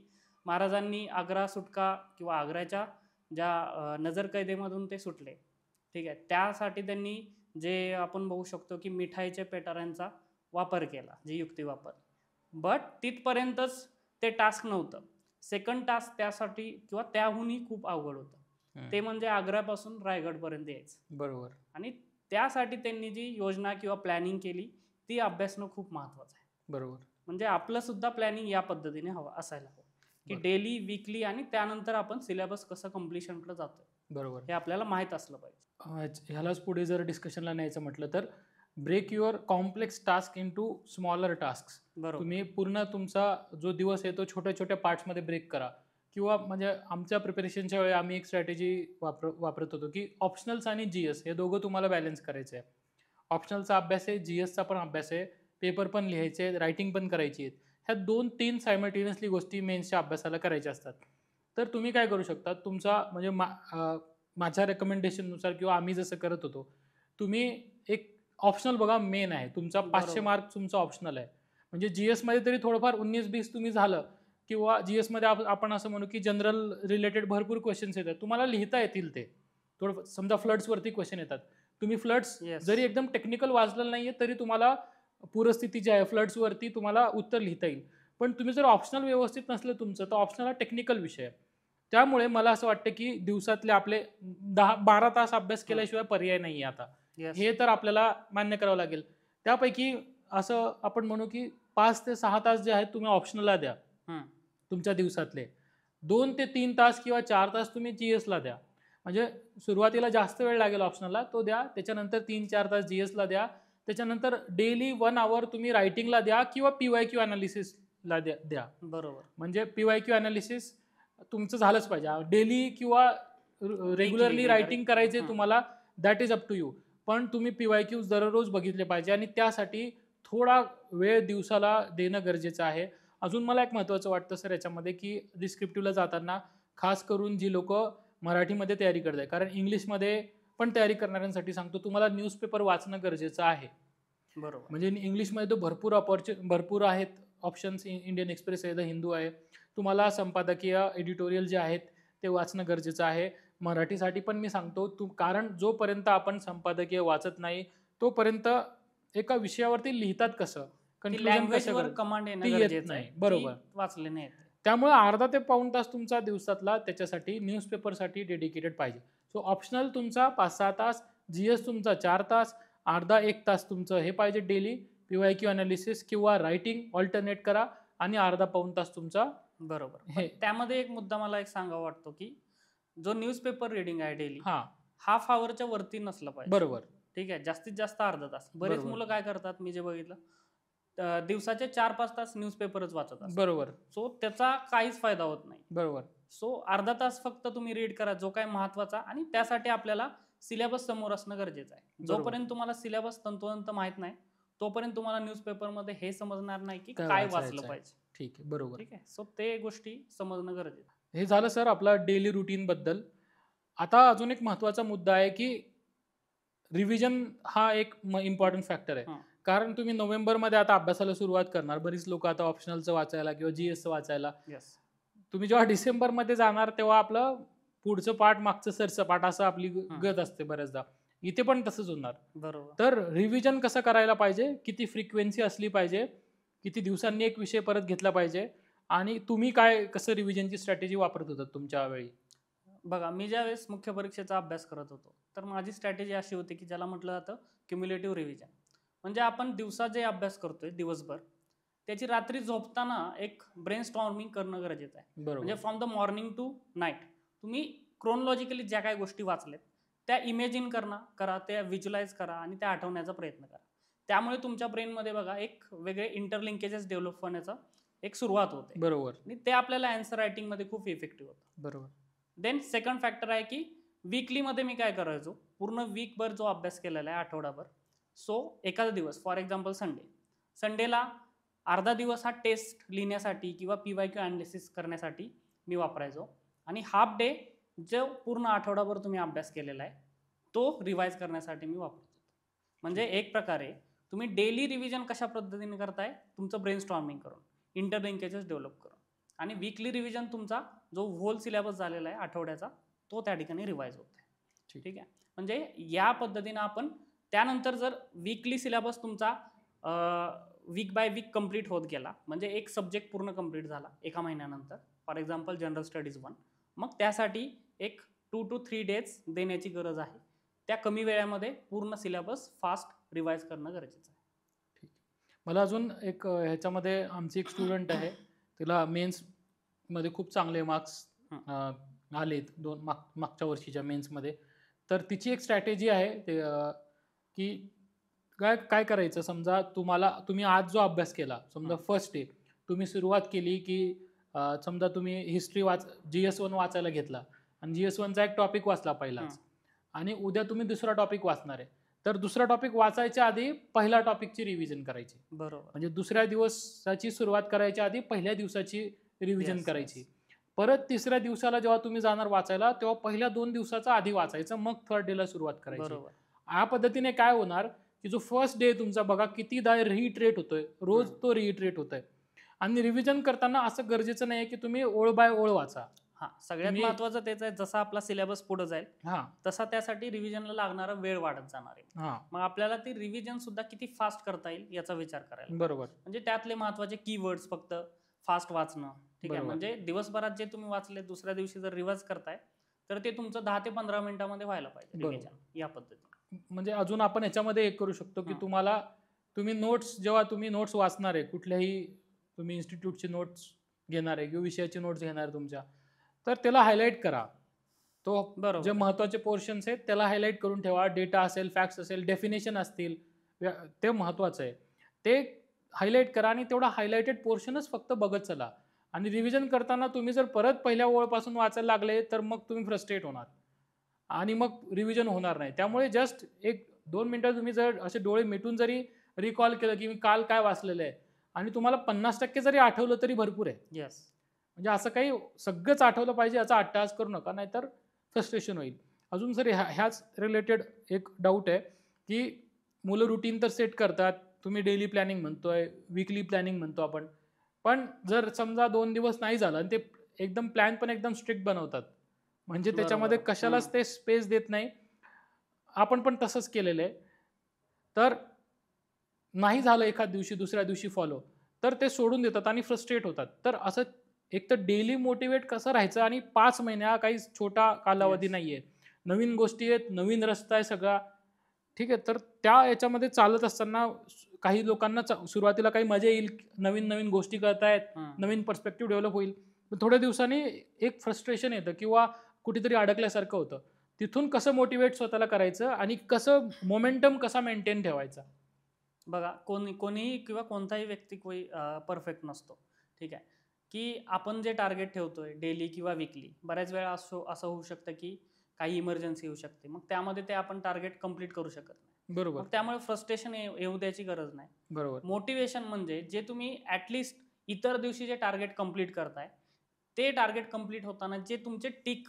महाराजांनी आग्रा सुटका किंवा आग्र्याच्या ज्या नजरकैदेमधून ते सुटले. ठीक आहे. त्यासाठी त्यांनी जे आपण बघू शकतो की मिठाईच्या पेटाऱ्यांचा वापर केला, जे युक्ती वापर. बट तिथपर्यंतच ते टास्क नव्हतं. सेकंड टास्क त्यासाठी किंवा त्याहूनही खूप अवघड होतं. ते म्हणजे आग्र्यापासून रायगडपर्यंत यायचं. बरोबर. आणि त्यासाठी त्यांनी जी योजना किंवा प्लॅनिंग केली ती अभ्यासणं खूप महत्त्वाचं आहे. बरोबर. म्हणजे आपलं सुद्धा प्लॅनिंग या पद्धतीने असायला हवं की डेली, वीकली आणि त्यानंतर आपण सिलेबस कसं कम्प्लिशनकडे जातोय बरोबर. हे आपल्याला माहीत असलं पाहिजे. ह्यालाच पुढे जर डिस्कशनला न्यायचं म्हटलं तर break your complex task into smaller task. बरोबर. तुम्ही पूर्ण तुमचा जो दिवस आहे तो छोट्या छोट्या पार्ट्समध्ये ब्रेक करा. किंवा म्हणजे आमच्या प्रिपरेशनच्या वेळी आम्ही एक स्ट्रॅटेजी वापरत होतो की ऑप्शनल्स आणि GS हे दोघं तुम्हाला बॅलन्स करायचं आहे. ऑप्शनलचा अभ्यास आहे, GSचा पण अभ्यास आहे, पेपर पण लिहायचे, रायटिंग पण करायची आहेत. ह्या 2-3 सायमल्टेनियसली गोष्टी मेन्सच्या अभ्यासाला करायच्या असतात. तर तुम्ही काय करू शकता, तुमचा म्हणजे माझ्या रेकमेंडेशननुसार किंवा आम्ही जसं करत होतो, तुम्ही एक ऑप्शनल बघा मेन आहे तुमचा 500 मार्क तुमचा ऑप्शनल आहे. म्हणजे GSमध्ये तरी थोडंफार 19-20 तुम्ही झालं किंवा GSमध्ये आपण असं म्हणू की जनरल रिलेटेड भरपूर क्वेश्चन्स येतात, तुम्हाला लिहिता येतील. ते थोडं समजा फ्लड्सवरती क्वेश्चन येतात, तुम्ही फ्लड्स जरी एकदम टेक्निकल वाचलेलं नाहीये तरी तुम्हाला पूरस्थिती जी आहे फ्लड्सवरती तुम्हाला उत्तर लिहिता येईल. पण तुम्ही जर ऑप्शनल व्यवस्थित नसलं तुमचं तर ऑप्शनल हा टेक्निकल विषय आहे. त्यामुळे मला असं वाटतं की दिवसातले आपले 10-12 तास अभ्यास केल्याशिवाय पर्याय नाही आता. हे तर आपल्याला मान्य करावं लागेल. त्यापैकी असं आपण म्हणू की 5 ते 6 तास जे आहेत तुम्ही ऑप्शनलला द्या. तुमच्या दिवसातले 2 ते 3 तास किंवा 4 तास तुम्ही GSला द्या. म्हणजे सुरुवातीला जास्त वेळ लागेल ऑप्शनलला तो द्या, त्याच्यानंतर 3-4 तास GSला द्या, त्याच्यानंतर डेली 1 आवर तुम्ही रायटिंगला द्या किंवा PYQ अनालिसिसला द्या. बरोबर. म्हणजे PYQ अनालिसिस तुमचं झालंच पाहिजे. डेली किंवा रेग्युलरली रायटिंग करायचे तुम्हाला, that is up to you. पण तुम्ही PYQs दररोज बघितले पाहिजे आणि त्यासाठी थोडा वेळ दिवसाला देणं गरजेचं आहे. अजून मला एक महत्त्वाचं वाटतं सर याच्यामध्ये की डिस्क्रिप्टिव्हला जाताना खास करून जी लोक मराठीमध्ये तयारी करत आहे, कारण इंग्लिशमध्ये पण तयारी करणाऱ्यांसाठी सांगतो तुम्हाला न्यूजपेपर वाचणं गरजेचं आहे. बरोबर. म्हणजे इंग्लिशमध्ये तो भरपूर आहेत ऑप्शन्स. इंडियन एक्सप्रेस आहे, द हिंदू आहे, तुम्हाला संपादकीय एडिटोरियल जे आहेत ते वाचणं गरजेचं आहे. मराठीसाठी पण मी सांगतो कारण जोपर्यंत आपण संपादकीय वाचत नाही तोपर्यंत एका विषयावरती लिहितात कसं, लँग्वेजवर कमांड येणं गरजेचं आहे. बरोबर. वाचले नाही. त्यामुळे अर्धा ते पाऊण तास तुमचा दिवसातला त्याच्यासाठी न्यूजपेपरसाठी डेडिकेटेड पाहिजे. सो ऑप्शनल तुमचा 5-6 तास, GS तुमचा 4 तास, अर्धा 1 तास तुमचं हे पाहिजे डेली PYQ अनालिसिस किंवा रायटिंग ऑल्टरनेट करा आणि अर्धा पाऊण तास तुमचा. बरोबर. त्यामध्ये एक मुद्दा मला एक सांगावा वाटतो की जो न्यूजपेपर रिडिंग आहे डेली, हाफ आवरच्या वरती नसलं पाहिजे. बरोबर. ठीक आहे. जास्तीत जास्त अर्धा तास. बरेच मुलं काय करतात, मी जे बघितलं दिवसाचे 4-5 तास न्यूजपेपरच वाचत असतात. बरोबर. सो त्याचा काहीच फायदा होत नाही. बरोबर. सो अर्धा तास फक्त तुम्ही रीड करा जो काय महत्वाचा, आणि त्यासाठी आपल्याला सिलेबस समोर असणं गरजेचं आहे. जोपर्यंत तुम्हाला सिलेबस तंतोतंत माहित नाही तोपर्यंत तुम्हाला न्यूजपेपरमध्ये हे समजणार नाही की काय वाचलं पाहिजे. ठीक आहे. बरोबर. ठीक आहे. सो ते गोष्टी समजणं गरजेचं आहे. हे झालं सर आपला डेली रुटीन बद्दल. आता अजून एक महत्त्वाचा मुद्दा आहे की रिव्हिजन हा एक इम्पॉर्टंट फॅक्टर आहे. कारण तुम्ही नोव्हेंबरमध्ये आता अभ्यासाला सुरुवात करणार, बरीच लोक आता ऑप्शनलचं वाचायला किंवा GSचं वाचायला. तुम्ही जेव्हा डिसेंबरमध्ये जाणार तेव्हा आपलं पुढचं पाठ मागचं सरचं पाठ असं आपली गत असते बऱ्याचदा. इथे पण तसंच होणार. बरोबर. तर रिव्हिजन कसं करायला पाहिजे, किती फ्रिक्वेन्सी असली पाहिजे, किती दिवसांनी एक विषय परत घेतला पाहिजे, आणि तुम्ही काय कसं रिव्हिजनची स्ट्रॅटेजी वापरत होतात तुमच्या वेळी? बघा, मी ज्यावेळेस मुख्य परीक्षेचा अभ्यास करत होतो तर माझी स्ट्रॅटेजी अशी होती की ज्याला म्हटलं जातं क्युम्युलेटिव्ह रिव्हिजन. म्हणजे आपण दिवसा जे अभ्यास करतोय दिवसभर त्याची रात्री झोपताना एक ब्रेन स्टॉर्मिंग करणं गरजेचं आहे. म्हणजे बरोबर. From the morning to night तुम्ही क्रोनॉलॉजिकली ज्या काही गोष्टी वाचल्यात त्या इमेजिन करा, त्या व्हिज्युलाइज करा आणि त्या आठवण्याचा प्रयत्न करा. त्यामुळे तुमच्या ब्रेनमध्ये बघा एक वेगळे इंटरलिंकेजेस डेव्हलप होण्याचा एक सुरुवात होते बरोबर. आणि ते आपल्याला आन्सर रायटिंगमध्ये खूप इफेक्टिव्ह होतं. बरोबर. देन सेकंड फॅक्टर आहे की वीकलीमध्ये मी काय करायचो, पूर्ण वीकभर जो अभ्यास केलेला आहे आठवडाभर, सो एखादा दिवस फॉर एक्झाम्पल संडेला अर्धा दिवस हा टेस्ट लिहिण्यासाठी किंवा PYQ अनालिसिस करण्यासाठी मी वापरायचो आणि हाफ डे जो पूर्ण आठवडाभर तुम्ही अभ्यास केलेला आहे तो रिवाइज करण्यासाठी मी वापरतो. म्हणजे एक प्रकारे तुम्ही डेली रिव्हिजन कशा पद्धतीने करताय, तुमचं ब्रेन स्टॉर्मिंग करून, इंटरलिंकेजेस डेव्हलप करून, आणि वीकली रिव्हिजन तुमचा जो होल सिलेबस झालेला आहे आठवड्याचा तो त्या ठिकाणी रिवाइज होत आहे. ठीक आहे. म्हणजे या पद्धतीनं आपण त्यानंतर जर वीकली सिलेबस तुमचा वीक बाय वीक कंप्लीट होत गेला, म्हणजे एक सब्जेक्ट पूर्ण कंप्लीट झाला एका महिन्यानंतर, फॉर एक्झाम्पल जनरल स्टडीज 1, मग त्यासाठी एक 2 to 3 डेज देण्याची गरज आहे. त्या कमी वेळामध्ये पूर्ण सिलेबस फास्ट रिवाइज करणं गरजेचं आहे. ठीक. मला अजून एक ह्याच्यामध्ये आमची एक स्टुडंट आहे, तिला मेन्समध्ये खूप चांगले मार्क्स आलेत मागच्या वर्षीच्या मेन्समध्ये. तर तिची एक स्ट्रॅटेजी आहे ते की काय करायचं, समजा तुम्ही आज जो अभ्यास केला, समजा फर्स्ट डे तुम्ही सुरुवात केली की समजा तुम्ही हिस्ट्री GS1 वाचायला घेतला आणि GS1चा एक टॉपिक वाचला पहिलाच, आणि उद्या तुम्ही दुसरा टॉपिक वाचणार आहे, तर दुसरा टॉपिक वाचायच्या आधी पहिल्या टॉपिकची रिव्हिजन करायची. बरोबर. म्हणजे दुसऱ्या दिवसाची सुरुवात करायच्या आधी पहिल्या दिवसाची रिव्हिजन करायची. परत तिसऱ्या दिवसाला जेव्हा तुम्ही जाणार वाचायला तेव्हा पहिल्या 2 दिवसाचा आधी वाचायचं, मग थर्ड डेला सुरुवात करायची. बरोबर. या पद्धतीने काय होणार की जो फर्स्ट डे तुमचा बघा कितीदा रिइटरेट होतोय, रोज तो रिइटरेट होतोय. आणि रिव्हिजन करताना असं गरजेचं नाही की तुम्ही ओळ बाय ओळ वाचा. सगळ्यात महत्वाचं तेच आहे, जसा आपला सिलेबस पुढे जाईल तसा त्यासाठी रिव्हिजनला लागणारा वेळ वाढत जाणार आहे. मग आपल्याला ती रिव्हिजन सुद्धा किती फास्ट करता येईल याचा विचार करायला. बरोबर. म्हणजे त्यातले महत्वाचे कीवर्ड्स फक्त फास्ट वाचणं. ठीक आहे. म्हणजे दिवसभरात जे तुम्ही वाचले दुसऱ्या दिवशी जर रिवाइज करताय तर ते तुमचं 10 ते 15 मिनिटांमध्ये व्हायला पाहिजे रिव्हिजन, या पद्धतीने. म्हणजे अजून आपण याच्यामध्ये एक करू शकतो की तुम्ही नोट्स, जेव्हा तुम्ही नोट्स वाचणार आहे, कुठल्याही तुम्ही इन्स्टिट्यूटची नोट्स घेणार आहे किंवा विषयाची नोट्स घेणार आहे तुमच्या, तर त्याला हायलाईट करा. तो जे महत्त्वाचे पोर्शन्स आहेत त्याला हायलाईट करून ठेवा. डेटा असेल, फॅक्ट्स असेल, डेफिनेशन असतील, ते महत्त्वाचं आहे, ते हायलाईट करा आणि तेवढा हायलाइटेड पोर्शनच फक्त बघत चला. आणि रिव्हिजन करताना तुम्ही जर परत पहिल्या ओळपासून वाचायला लागले तर मग तुम्ही फ्रस्ट्रेट होणार आणि मग रिव्हिजन होणार नाही. त्यामुळे जस्ट 1-2 मिनिटं तुम्ही जर असे डोळे मिटून जरी रिकॉल केलं की मी काल काय वाचलेलं आहे आणि तुम्हाला 50% जरी आठवलं तरी भरपूर आहे. म्हणजे असं काही सगळंच आठवलं पाहिजे याचा अट्टाहास करू नका, नाहीतर फ्रस्ट्रेशन होईल. अजून सर ह्याच रिलेटेड एक डाऊट आहे की मुलं रुटीन तर सेट करतात, तुम्ही डेली प्लॅनिंग म्हणतोय, वीकली प्लॅनिंग म्हणतो आपण, पण जर समजा 2 दिवस नाही झालं आणि ते एकदम प्लॅन पण एकदम स्ट्रिक्ट बनवतात, म्हणजे त्याच्यामध्ये कशालाच ते स्पेस देत नाही. आपण पण तसंच केलेलं आहे. तर नाही झालं एखाद दिवशी, दुसऱ्या दिवशी फॉलो, तर ते सोडून देतात आणि फ्रस्ट्रेट होतात. तर असं एक तर डेली मोटिवेट कसं राहायचं, आणि 5 महिने हा काही छोटा कालावधी नाहीये, नवीन गोष्टी आहेत, नवीन रस्ता आहे सगळा. ठीक आहे. तर त्या याच्यामध्ये चालत असताना काही लोकांना सुरुवातीला काही मजा येईल, नवीन नवीन गोष्टी करतायत, नवीन पर्स्पेक्टिव्ह डेव्हलप होईल, पण थोड्या दिवसांनी एक फ्रस्ट्रेशन येतं किंवा कुठेतरी अडकल्यासारखं होतं. तिथून कसं मोटिवेट स्वतःला करायचं आणि कसं मोमेंटम कसा मेंटेन ठेवायचा. बघा, कोणीही किंवा कोणताही व्यक्ती परफेक्ट नसतो. ठीक आहे. की आपण जे टार्गेट ठेवतोय डेली किंवा वीकली, बऱ्याच वेळा असं होऊ शकतं की काही इमर्जन्सी येऊ शकते, मग त्यामध्ये ते आपण टार्गेट कंप्लीट करू शकत नाही. बरोबर. त्यामुळे फ्रस्ट्रेशन येऊ द्यायची गरज नाही. बरोबर. मोटिवेशन म्हणजे जे तुम्ही ऍटलिस्ट इतर दिवशी जे टार्गेट कंप्लीट करताय, ते टार्गेट कंप्लीट होताना जे तुमचे टिक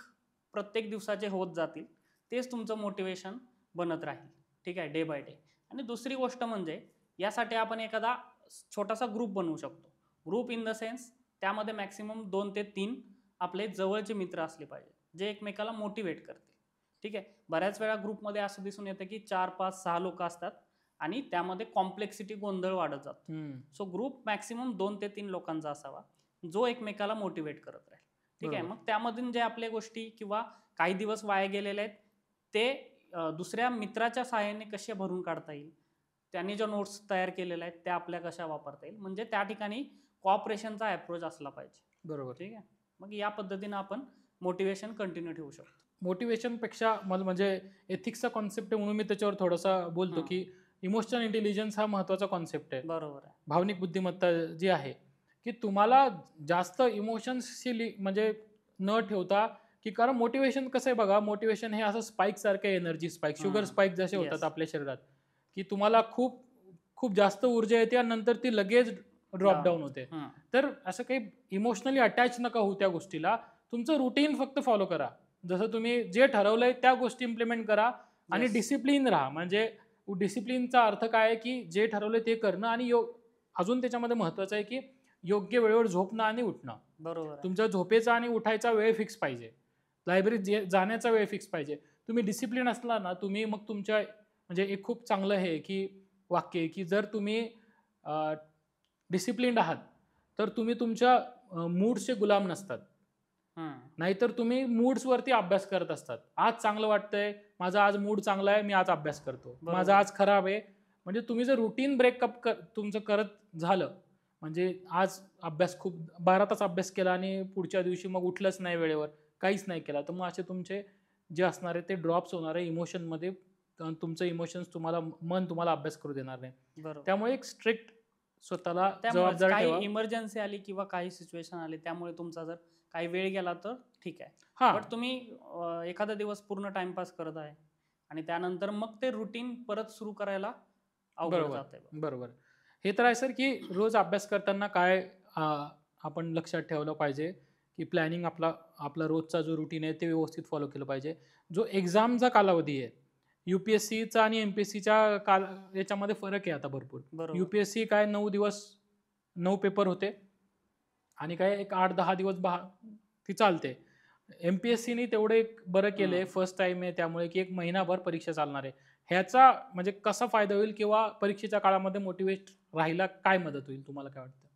प्रत्येक दिवसाचे होत जातील तेच तुमचं मोटिवेशन बनत राहील. ठीक आहे, डे बाय डे. आणि दुसरी गोष्ट म्हणजे यासाठी आपण एखादा छोटासा ग्रुप बनवू शकतो. ग्रुप इन द सेन्स त्यामध्ये मॅक्सिमम 2 ते 3 आपले जवळचे मित्र असले पाहिजे, जे एकमेकाला मोटिवेट करतील. ठीक आहे. बऱ्याच वेळा ग्रुपमध्ये असं दिसून येतं की 4, 5, 6 लोक असतात आणि त्यामध्ये कॉम्प्लेक्सिटी, गोंधळ वाढत जातो. सो ग्रुप मॅक्सिमम 2 ते 3 लोकांचा असावा, जो एकमेकाला मोटिवेट करत राहील. ठीक आहे. मग त्यामधून जे आपल्या गोष्टी किंवा काही दिवस वाया गेलेले आहेत ते दुसऱ्या मित्राच्या सहाय्याने कसे भरून काढता येईल त्यांनी ज्या नोट्स तयार केलेल्या आहेत त्या आपल्या कशा वापरता येईल, म्हणजे त्या ठिकाणी कॉपरेशनचा अप्रोच असला पाहिजे. बरोबर. ठीक आहे. मग या पद्धतीने आपण मोटिवेशन कंटिन्यू ठेवू शकतो. मोटिवेशनपेक्षा मला म्हणजे एथिक्सचा कॉन्सेप्ट आहे म्हणून मी त्याच्यावर थोडासा बोलतो हं. की इमोशनल इंटेलिजन्स हा महत्त्वाचा कॉन्सेप्ट आहे. बरोबर आहे. भावनिक बुद्धिमत्ता जी आहे की तुम्हाला जास्त इमोशन्सशी म्हणजे न ठेवता की कारण मोटिवेशन कसं आहे बघा, मोटिवेशन हे असं स्पाइक सारखं एनर्जी स्पाइक शुगर स्पाइक जसे होतात Yes. आपल्या शरीरात की तुम्हाला खूप खूप जास्त ऊर्जा येते आणि नंतर ती लगेच ड्रॉप Down. डाऊन होते. हं. तर असं काही इमोशनली अटॅच नका होऊ त्या गोष्टीला. तुमचं रुटीन फक्त फॉलो करा. जसं तुम्ही जे ठरवलंय त्या गोष्टी इम्प्लिमेंट करा आणि Yes. डिसिप्लिन राहा. म्हणजे डिसिप्लिनचा अर्थ काय आहे की जे ठरवलंय ते करणं आणि अजून त्याच्यामध्ये महत्त्वाचं आहे की योग्य वेळेवर झोपणं आणि उठणं. बरोबर आहे. तुमच्या झोपेचा आणि उठायचा वेळ फिक्स पाहिजे. लायब्ररीत जाण्याचा वेळ फिक्स पाहिजे. तुम्ही डिसिप्लिन असला ना, तुम्ही मग तुमच्या म्हणजे एक खूप चांगलं हे की वाक्य आहे की जर तुम्ही डिसिप्लिन्ड आहात तर तुम्ही तुमच्या मूड्सचे गुलाम नसतात. हं. नाहीतर तुम्ही मूड्सवरती अभ्यास करत असतात. आज चांगलं वाटतंय, माझा आज मूड चांगला आहे, मी आज अभ्यास करतो. बरोबर. माझा आज खराब आहे. म्हणजे तुम्ही जर रुटीन ब्रेकअप तुमचं करत झालं, म्हणजे आज अभ्यास खूप 12 तास अभ्यास केला आणि पुढच्या दिवशी मग उठलंच नाही वेळेवर, काहीच नाही केला, तर मग असे तुमचे जे असणार आहे ते ड्रॉप्स होणार आहे इमोशनमध्ये. तुमचं इमोशन्स मन तुम्हाला अभ्यास करू देणार नाही. बरोबर. त्यामुळे एक स्ट्रिक्ट स्वतःला त्यामुळे जबाबदार ठेवा. काही इमर्जन्सी आली किंवा काही सिच्युएशन आली त्यामुळे तुमचा जर काही वेळ गेला तर ठीक आहे. हां. बट तुम्ही एखादा दिवस पूर्ण टाइमपास करत आहे आणि त्यानंतर मग ते रुटीन परत सुरू करायला अवघड बरोबर. जातंय. बरोबर. हे तर आहे सर की रोज अभ्यास करताना काय आपण लक्षात ठेवलं पाहिजे की प्लॅनिंग आपला रोजचा जो रुटीन आहे ते व्यवस्थित फॉलो केलं पाहिजे. जो एक्झामचा कालावधी आहे, UPSCचा आणि MPSCच्या याच्यामध्ये फरक आहे आता भरपूर. बरोबर. UPSC काय 9 दिवस 9 पेपर होते आणि काय एक 8-10 दिवस ती चालते. MPSCने तेवढं एक बरं केलंय, फर्स्ट टाइम आहे त्यामुळे की एक महिनाभर परीक्षा चालणार आहे. ह्याचा म्हणजे कसा फायदा होईल किंवा परीक्षेच्या काळामध्ये मोटिवेट राहायला काय मदत होईल, तुम्हाला काय वाटतं?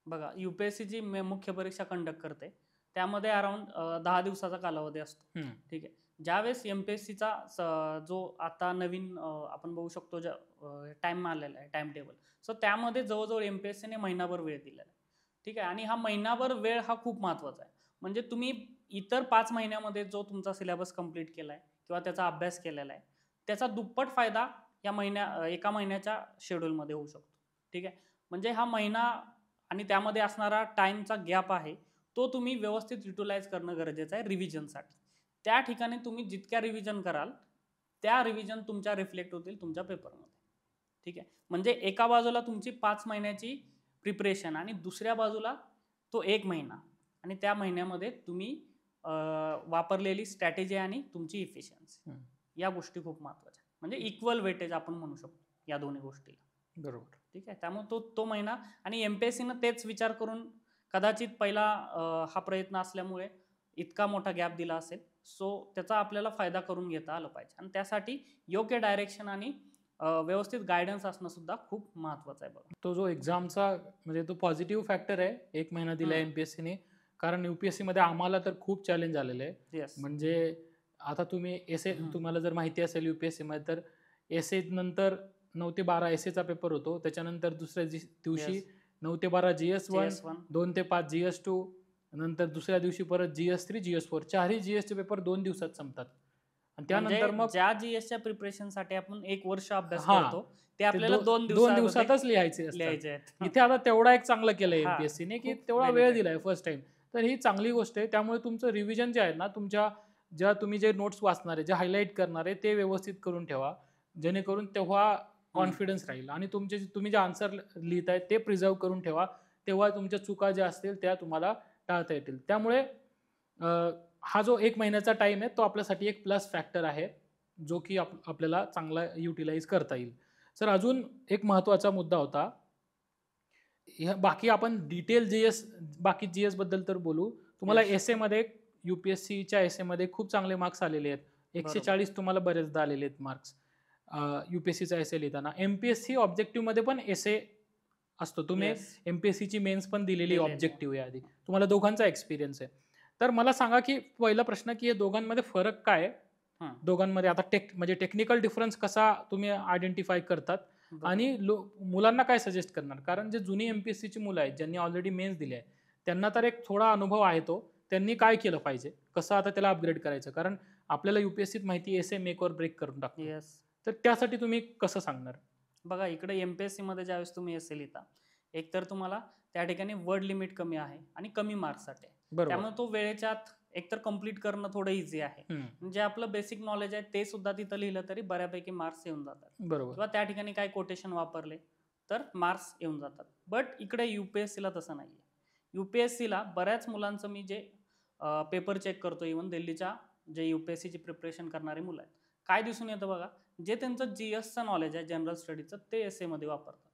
बघा, UPSCची मुख्य परीक्षा कंडक्ट करते त्यामध्ये अराउंड 10 दिवसाचा कालावधी असतो. ठीक आहे. ज्यावेळेस MPSCचा जो आता नवीन आपण बघू शकतो टाइम आलेला आहे, टाइम टेबल, सो त्यामध्ये जवळजवळ MPSCने महिनाभर वेळ दिलेला आहे. ठीक आहे. आणि हा महिनाभर वेळ हा खूप महत्त्वाचा आहे. म्हणजे तुम्ही इतर 5 महिन्यामध्ये जो तुमचा सिलेबस कंप्लीट केला आहे किंवा त्याचा अभ्यास केलेला आहे त्याचा दुप्पट फायदा या एका महिन्याच्या शेड्यूलमध्ये होऊ शकतो. ठीक आहे. म्हणजे हा महिना आणि त्यामध्ये असणारा टाइमचा गॅप आहे तो तुम्ही व्यवस्थित युटिलाइज करणं गरजेचं आहे रिव्हिजनसाठी. त्या ठिकाणी तुम्ही जितक्या रिव्हिजन कराल त्या रिव्हिजन तुमच्या रिफ्लेक्ट होतील तुमच्या पेपरमध्ये. ठीक आहे. म्हणजे एका बाजूला तुमची 5 महिन्याची प्रिपरेशन आणि दुसऱ्या बाजूला तो 1 महिना आणि त्या महिन्यामध्ये तुम्ही वापरलेली स्ट्रॅटेजी आणि तुमची इफिशियन्सी, या गोष्टी खूप महत्त्वाच्या. म्हणजे इक्वल वेटेज आपण म्हणू शकतो या दोन्ही गोष्टीला. बरोबर. ठीक आहे. त्यामुळे तो महिना आणि MPSCनं तेच विचार करून कदाचित पहिला हा प्रयत्न असल्यामुळे इतका मोठा गॅप दिला असेल. सो त्याचा आपल्याला फायदा करून घेता आलं पाहिजे आणि त्यासाठी योग्य डायरेक्शन आणि व्यवस्थित गायडन्स असणं सुद्धा खूप महत्त्वाचं आहे. बघा, तो जो एक्झामचा म्हणजे तो पॉझिटिव्ह फॅक्टर आहे 1 महिना दिला MPSCने. कारण UPSC मध्ये आम्हाला तर खूप चॅलेंज आलेलं आहे. येस. म्हणजे आता तुम्ही एसए, तुम्हाला जर माहिती असेल UPSC मध्ये तर एसए नंतर 9 ते 12 एसएचा पेपर होतो. त्याच्यानंतर दुसऱ्या दिवशी 9 ते 12 GS1, 2 ते 5 GS2, नंतर दुसऱ्या दिवशी परत GS3, GS4. चारही GSचे पेपर 2 दिवसात संपतात. आणि त्यानंतर मग ज्या GSच्या प्रिपरेशनसाठी आपण 1 वर्ष अभ्यास हां, करतो ते आपल्याला 2 दिवसातच लिहायचे लिहायचे असतात. आहेत. इथे आता तेवढा एक चांगलं केलंय हां, MPSCने की खूप तेवढा वेळ benefit. दिलाय फर्स्ट टाइम. तर ही चांगली गोष्ट आहे. त्यामुळे तुमचं रिव्हिजन जे आहे ना, तुम्ही जे नोट्स वाचणार आहे, जे हायलाईट करणार आहे ते व्यवस्थित करून ठेवा. जेणेकरून तेव्हा कॉन्फिडन्स राहील आणि तुम्ही जे आन्सर लिहिताय ते प्रिझर्व्ह करून ठेवा. तेव्हा तुमच्या चुका ज्या असतील त्या तुम्हाला टाळता येतील. त्यामुळे हा जो 1 महिन्याचा टाइम आहे तो आपल्यासाठी एक प्लस फॅक्टर आहे जो की आपल्याला चांगला युटिलाइज करता येईल. सर, अजून एक महत्त्वाचा मुद्दा होता. बाकी आपण डिटेल बाकी GS बद्दल तर बोलू. तुम्हाला एसए मध्ये UPSCच्या एसए मध्ये खूप चांगले मार्क्स आलेले आहेत. 140 तुम्हाला बरेचदा आलेले आहेत मार्क्स UPSCचा एसए लिहिताना. MPSC ऑब्जेक्टिव्ह मध्ये पण एसए असतो. तुम्ही MPSCची मेन्स पण दिलेली ऑब्जेक्टिव्ह आहे आधी. तुम्हाला दोघांचा एक्सपिरियन्स आहे. तर मला सांगा की पहिला प्रश्न की या दोघांमध्ये फरक काय आहे? दोघांमध्ये आता म्हणजे टेक्निकल डिफरन्स कसा तुम्ही आयडेंटिफाय करतात आणि मुलांना काय सजेस्ट करणार, कारण जे जुनी एमपीएससीची मुलं आहेत ज्यांनी ऑलरेडी मेन्स दिले आहे त्यांना तर एक थोडा अनुभव आहे, तो त्यांनी काय केलं पाहिजे, कसं आता त्याला अपग्रेड करायचं, कारण आपल्याला युपीएससीत माहिती एसए मेक और ब्रेक करून टाकतो. येस. तर त्यासाठी तुम्ही कसं सांगणार? बघा इकडे एमपीएससी मध्ये ज्यावेळेस तुम्ही एसए लिहिता, एकतर तुम्हाला त्या ठिकाणी वर्ड लिमिट कमी आहे आणि कमी मार्क्ससाठी आहे. बरोबर. त्यामुळे तो वेळेच्या आत एकतर कम्प्लीट करणं थोडं इझी आहे. जे आपलं बेसिक नॉलेज आहे ते सुद्धा तिथं लिहिलं तरी बऱ्यापैकी मार्क्स येऊन जातात. बरोबर. किंवा त्या ठिकाणी काय कोटेशन वापरले तर मार्क्स येऊन जातात. बट इकडे युपीएससीला तसं नाहीये. युपीएससीला बऱ्याच मुलांचं मी जे पेपर चेक करतो, इव्हन दिल्लीच्या जे युपीएससीची प्रिपरेशन करणारी मुलं आहेत, काय दिसून येतं बघा, जे त्यांचं जीएसचं नॉलेज आहे जनरल स्टडीचं ते एसए मध्ये वापरतात.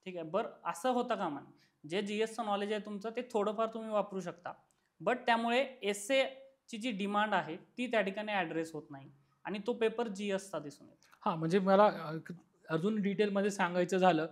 ठीक आहे. बरं असं होतं का म्हणे, जे जीएसचं नॉलेज आहे तुमचं ते थोडंफार तुम्ही वापरू शकता, बट त्यामुळे एसए ची जी डिमांड आहे ती त्या ठिकाणी ॲड्रेस होत नाही आणि तो पेपर जीएसचा दिसून येतो. हां, म्हणजे मला अजून डिटेलमध्ये सांगायचं झालं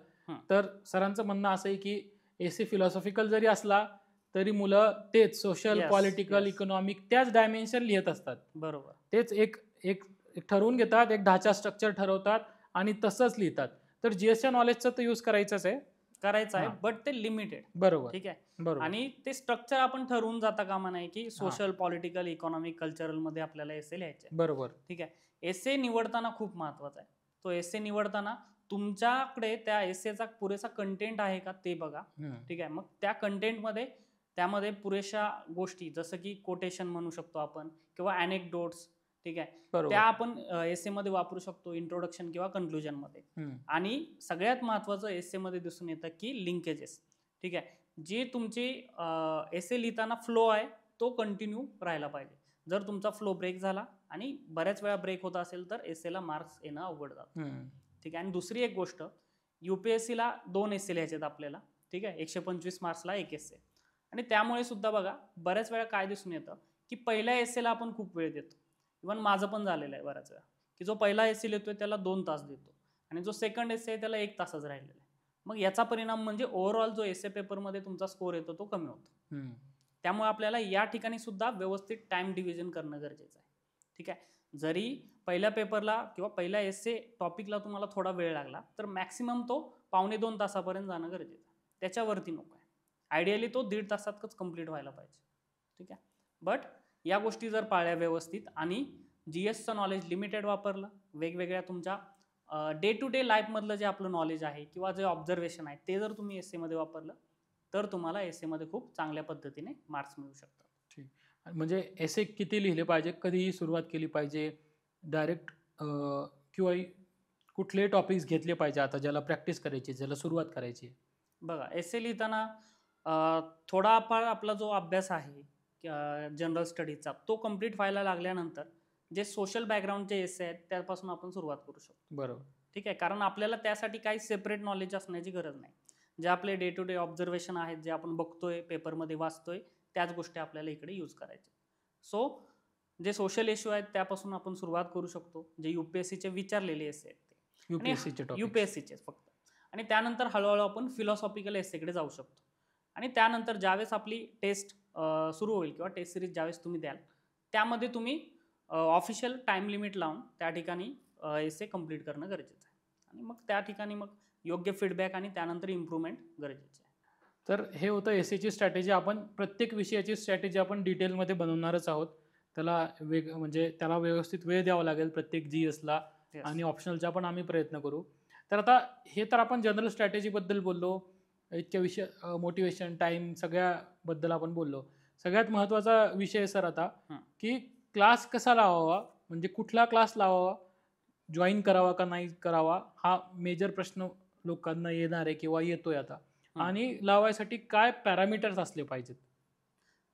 तर सरांचं म्हणणं असं आहे की एसए फिलॉसॉफिकल जरी असला तरी मुलं तेच सोशल, पॉलिटिकल, इकॉनॉमिक त्याच डायमेन्शन लिहित असतात. बरोबर. तेच एक एक ठरवून घेतात, एक ढाचा स्ट्रक्चर ठरवतात आणि तसंच लिहितात. तर जीएसच्या नॉलेजचं तर यूज करायचंच आहे, बट ते लिमिटेड. बरोबर. ठीक आहे. बरोबर. आणि ते स्ट्रक्चर आपण ठरवून जाता कामा नाही की सोशल, पॉलिटिकल, इकॉनॉमिक, कल्चरल मध्ये आपल्याला एसए लिहायचे. बरोबर. ठीक आहे. एसए निवडताना खूप महत्वाचा आहे. तो एसए निवडताना तुमच्याकडे त्या एसएचा पुरेसा कंटेंट आहे का ते बघा. ठीक आहे. मग त्या कंटेंटमध्ये त्यामध्ये पुरेशा गोष्टी जसं की कोटेशन म्हणू शकतो आपण किंवा अनेक्डोट्स, ठीक आहे, त्या आपण एसए मध्ये वापरू शकतो इंट्रोडक्शन किंवा कन्क्लुजन मध्ये. आणि सगळ्यात महत्वाचं एसए मध्ये दिसून येतं की लिंकेजेस. ठीक आहे. जी तुमची एसए लिहिताना फ्लो आहे तो कंटिन्यू राहायला पाहिजे. जर तुमचा फ्लो ब्रेक झाला आणि बऱ्याच वेळा ब्रेक होत असेल तर एसएला मार्क्स येणं अवघड जातं. ठीक आहे. आणि दुसरी एक गोष्ट, युपीएससीला 2 एसए लिहायचे आपल्याला. ठीक आहे. 125 मार्क्सला एक एसए. आणि त्यामुळे सुद्धा बघा बऱ्याच वेळा काय दिसून येतं की पहिल्या एसएला आपण खूप वेळ देतो. इव्हन माझं पण झालेलं आहे बऱ्याच वेळा की जो पहिला एसए लिहितोय त्याला 2 तास देतो आणि जो सेकंड एसए आहे त्याला 1 तासच राहिलेला आहे. मग याचा परिणाम म्हणजे ओव्हरऑल जो एसए पेपरमध्ये तुमचा स्कोर येतो तो कमी होतो. त्यामुळे आपल्याला या ठिकाणी सुद्धा व्यवस्थित टाइम डिव्हिजन करणं गरजेचं आहे. ठीक आहे. जरी पहिल्या पेपरला किंवा पहिल्या एसए टॉपिकला तुम्हाला थोडा वेळ लागला तर मॅक्सिमम तो 1.5-2 तासापर्यंत जाणं गरजेचं आहे. त्याच्यावरती नको आहे. आयडियली तो 1.5 तासातच कंप्लीट व्हायला पाहिजे. ठीक आहे. बट या गोष्टी जर पाळल्या व्यवस्थित आणि जीएसचं नॉलेज लिमिटेड वापरलं, वेगवेगळ्या तुमच्या डे टू डे लाईफमधलं जे आपलं नॉलेज आहे किंवा जे ऑब्झर्वेशन आहे ते जर तुम्ही एसएमध्ये वापरलं तर तुम्हाला एसएमध्ये खूप चांगल्या पद्धतीने मार्क्स मिळू शकतात. ठीक. म्हणजे एसए किती लिहिले पाहिजे, कधीही सुरुवात केली पाहिजे, डायरेक्ट किंवा कुठले टॉपिक्स घेतले पाहिजे आता ज्याला प्रॅक्टिस करायची, ज्याला सुरुवात करायची? बघा एसए लिहिताना थोडाफार आपला जो अभ्यास आहे जनरल स्टडीजचा तो कम्प्लीट व्हायला लागल्यानंतर जे सोशल बॅकग्राऊंडचे एसए आहेत त्यापासून आपण सुरुवात करू शकतो. बरोबर. ठीक आहे. कारण आपल्याला त्यासाठी काही सेपरेट नॉलेज असण्याची गरज नाही. जे आपले डे टू डे ऑब्झर्वेशन आहेत, जे आपण बघतोय पेपरमध्ये वाचतोय त्याच गोष्टी आपल्याला इकडे यूज करायचे. सो जे सोशल इश्यू आहेत त्यापासून आपण सुरुवात करू शकतो, जे युपीएससीचे विचारलेले एसए आहेत ते युपीएससीचे फक्त. आणि त्यानंतर हळूहळू आपण फिलॉसॉफिकल एसएकडे जाऊ शकतो. आणि त्यानंतर ज्यावेळेस आपली टेस्ट सुरू होईल किंवा टेस्ट सिरीज ज्यावेळेस तुम्ही द्याल त्यामध्ये तुम्ही ऑफिशियल टाइम लिमिट लावून त्या ठिकाणी एसए कंप्लीट करणं गरजेचं आहे. आणि मग त्या ठिकाणी मग योग्य फीडबॅक आणि त्यानंतर इम्प्रूव्हमेंट गरजेचे आहे. तर हे होतं एसएची स्ट्रॅटेजी. आपण प्रत्येक विषयाची स्ट्रॅटेजी आपण डिटेलमध्ये बनवणारच आहोत. त्याला म्हणजे त्याला व्यवस्थित वेळ द्यावा लागेल प्रत्येक जीएसला आणि ऑप्शनलचा पण आम्ही प्रयत्न करू. तर आता हे तर आपण जनरल स्ट्रॅटेजीबद्दल बोललो, इतक्या विषय मोटिवेशन, टाइम सगळ्याबद्दल आपण बोललो. सगळ्यात महत्त्वाचा विषय सर आता की क्लास कसा लावावा, म्हणजे कुठला क्लास लावावा, जॉईन करावा का नाही करावा, हा मेजर प्रश्न लोकांना येणार आहे किंवा येतोय आता. आणि लावायसाठी काय पॅरामीटर्स असले पाहिजेत?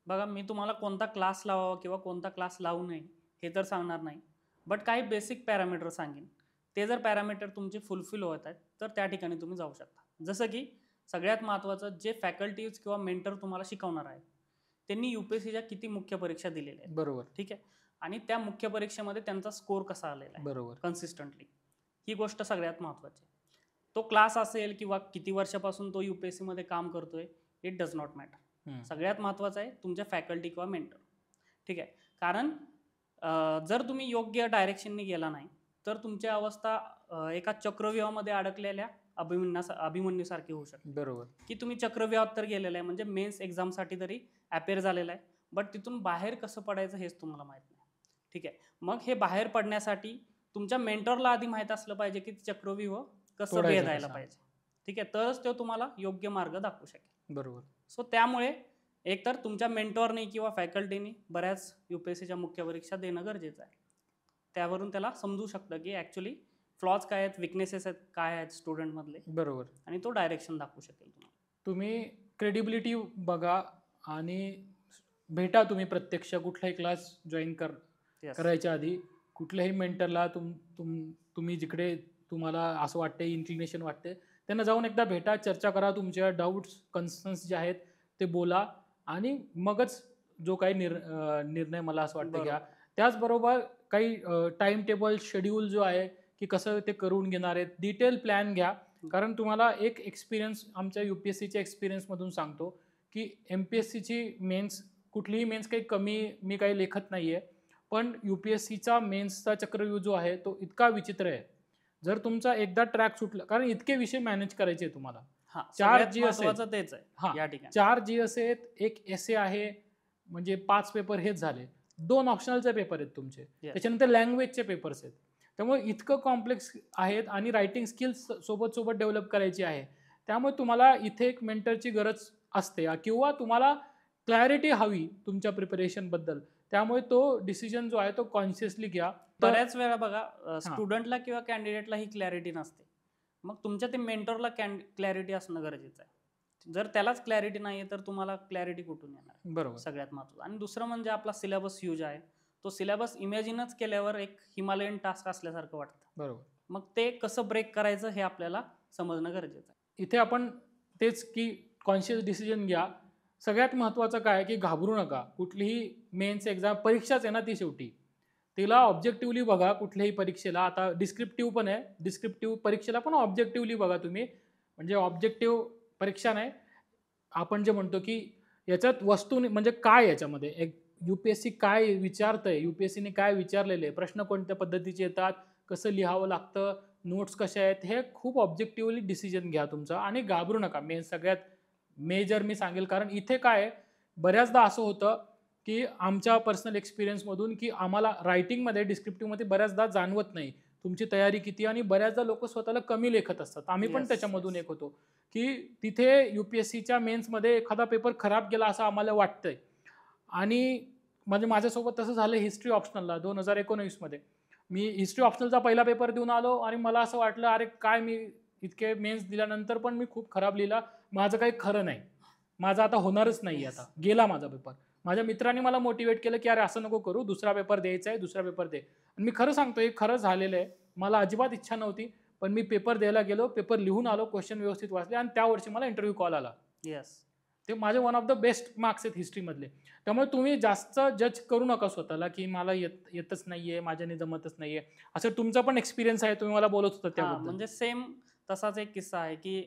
बघा मी तुम्हाला कोणता क्लास लावावा किंवा कोणता क्लास लावू नये हे तर सांगणार नाही, बट काही बेसिक पॅरामीटर सांगेन. ते जर पॅरामीटर तुमचे फुलफिल होत आहेत तर त्या ठिकाणी तुम्ही जाऊ शकता. जसं की सगळ्यात महत्त्वाचं, जे फॅकल्टीज किंवा मेंटर तुम्हाला शिकवणार आहेत त्यांनी युपीएससीच्या किती मुख्य परीक्षा दिलेल्या आहेत. बरोबर. ठीक आहे. आणि त्या मुख्य परीक्षेमध्ये त्यांचा स्कोर कसा आलेला आहे. बरोबर. कन्सिस्टंटली, ही गोष्ट सगळ्यात महत्त्वाची आहे. तो क्लास असेल किंवा किती वर्षापासून तो युपीएससीमध्ये काम करतोय, इट डज नॉट मॅटर. सगळ्यात महत्त्वाचं आहे तुमच्या फॅकल्टी किंवा मेंटर. ठीक आहे. कारण जर तुम्ही योग्य डायरेक्शनने गेला नाही तर तुमची अवस्था एका चक्रव्यूहामध्ये अडकलेल्या अभिमन्यूसारखी होऊ शकते. बरोबर. की तुम्ही चक्रव्यूहात तर गेलेला आहे, म्हणजे मेन्स एक्झामसाठी तरी अपेअर झालेला आहे, बट तिथून बाहेर कसं पडायचं हेच तुम्हाला माहीत नाही. ठीक आहे, मग हे बाहेर पडण्यासाठी तुमच्या मेंटरला आधी माहीत असलं पाहिजे की चक्रव्यूह कसं तोडायचं भेदायला कसं. पाहिजे. ठीक आहे, तरच तो तुम्हाला योग्य मार्ग दाखवू शकेल. बरोबर. सो त्यामुळे एकतर तुमच्या मेंटॉरने किंवा फॅकल्टीने बऱ्याच UPSCच्या मुख्य परीक्षा देणं गरजेचं आहे. त्यावरून त्याला समजू शकतं की ॲक्च्युली फ्लॉज काय आहेत, विकनेसेस आहेत काय आहेत स्टुडंटमधले, बरोबर. आणि तो डायरेक्शन दाखवू शकेल तुम्हाला. तुम्ही क्रेडिबिलिटी बघा आणि भेटा तुम्ही प्रत्यक्ष कुठलाही क्लास जॉईन Yes. करायच्या आधी कुठल्याही मेंटरला तुम्ही जिकडे तुम्हाला असं वाटते इन्क्लिनेशन वाटते त्यांना जाऊन एकदा भेटा, चर्चा करा, तुमच्या डाऊट्स कन्सर्न्स जे आहेत ते बोला आणि मगच जो काही निर्णय मला असं वाटतं घ्या. त्याचबरोबर काही टाइम टेबल शेड्यूल जो आहे की कसं ते करून घेणार आहेत, डिटेल प्लॅन घ्या. कारण तुम्हाला एक एक्सपिरियन्स आमच्या UPSCच्या एक्सपिरियन्समधून सांगतो की MPSCची मेन्स, कुठलीही मेन्स काही कमी मी काही लेखत नाही आहे, पण UPSCचा मेन्सचा चक्रव्यूह जो आहे तो इतका विचित्र आहे. जर तुमचा एकदा ट्रॅक सुटला, कारण इतके विषय मॅनेज करायचे तुम्हाला. 4 GS महत्त्वाचं तेच आहे हां, या ठिकाणी. 4 GS आहेत, एक essay आहे, म्हणजे 5 पेपर हेच झाले, 2 ऑप्शनलचे पेपर आहेत तुमचे, त्याच्यानंतर लँग्वेजचे पेपर्स आहेत. त्यामुळे इतकं कॉम्प्लेक्स आहेत आणि रायटिंग स्किल्स सोबत सोबत डेव्हलप करायची आहे. त्यामुळे तुम्हाला इथे एक मेंटरची गरज असते किंवा तुम्हाला क्लॅरिटी हवी तुमच्या प्रिपरेशनबद्दल. त्यामुळे तो डिसिजन जो आहे तो कॉन्शियसली घ्या. बऱ्याच वेळा बघा स्टुडंटला किंवा कॅन्डिडेटला ही क्लॅरिटी नसते, मग तुमच्या ते मेंटरला क्लॅरिटी असणं गरजेचं आहे. जर त्यालाच क्लॅरिटी नाही आहे तर तुम्हाला क्लॅरिटी कुठून येणार? बरोबर. सगळ्यात महत्त्वाचं. आणि दुसरं म्हणजे आपला सिलेबस ह्यूज आहे. तो सिलेबस इमॅजिनच केल्यावर एक हिमालयन टास्क असल्यासारखं वाटतं. बरोबर. मग ते कसं ब्रेक करायचं हे आपल्याला समजणं गरजेचं आहे. इथे आपण तेच की कॉन्शियस डिसिजन घ्या. सगळ्यात महत्त्वाचं काय की घाबरू नका. कुठलीही मेन्स एक्झाम परीक्षाच आहे ना ती शेवटी, तिला ऑब्जेक्टिव्हली बघा. कुठल्याही परीक्षेला आता डिस्क्रिप्टिव्ह पण आहे, डिस्क्रिप्टिव्ह परीक्षेला पण ऑब्जेक्टिव्हली बघा तुम्ही. म्हणजे ऑब्जेक्टिव्ह परीक्षा नाही, आपण जे म्हणतो की याच्यात वस्तू म्हणजे काय, याच्यामध्ये एक UPSC काय विचारतंय, UPSCने काय विचारलेले, प्रश्न कोणत्या पद्धतीचे येतात, कसं लिहावं लागतं, नोट्स कशा आहेत, हे खूप ऑब्जेक्टिव्हली डिसिजन घ्या तुमचा आणि घाबरू नका. सगळ्यात मेजर मी सांगेल, कारण इथे काय बऱ्याचदा असं होतं की आमच्या पर्सनल एक्सपिरियन्समधून की आम्हाला रायटिंगमध्ये डिस्क्रिप्टिव्हमध्ये बऱ्याचदा जाणवत नाही तुमची तयारी किती, आणि बऱ्याचदा लोक स्वतःला कमी लेखत असतात. आम्ही पण त्याच्यामधून एक होतो की तिथे UPSCच्या मेन्समध्ये एखादा पेपर खराब गेला असं आम्हाला वाटतंय. आणि म्हणजे माझ्यासोबत तसं झालं हिस्ट्री ऑप्शनलला 2019 मध्ये. मी हिस्ट्री ऑप्शनलचा पहिला पेपर देऊन आलो आणि मला असं वाटलं अरे काय, मी इतके मेन्स दिल्यानंतर पण मी खूप खराब लिहिला, माझं काही खरं नाही, माझं आता होणारच नाही, आता गेला माझा पेपर. माझ्या मित्रांनी मला मोटिवेट केलं की अरे असं नको करू, दुसरा पेपर द्यायचा आहे, दुसरा पेपर दे. आणि मी खरं सांगतो हे खरं झालेलं आहे. मला अजिबात इच्छा नव्हती, पण मी पेपर द्यायला गेलो, पेपर लिहून आलो, क्वेश्चन व्यवस्थित वाचले आणि त्या वर्षी मला इंटरव्ह्यू कॉल आला. ते माझे one of the best marks आहेत हिस्ट्रीमधले. त्यामुळे तुम्ही जास्त जज करू नका स्वतःला की मला येतच नाहीये, माझ्याने जमतच नाहीये. असं तुमचा पण एक्सपिरियन्स आहे, तुम्ही मला बोलत होता त्याबद्दल. म्हणजे सेम तसाच एक किस्सा आहे की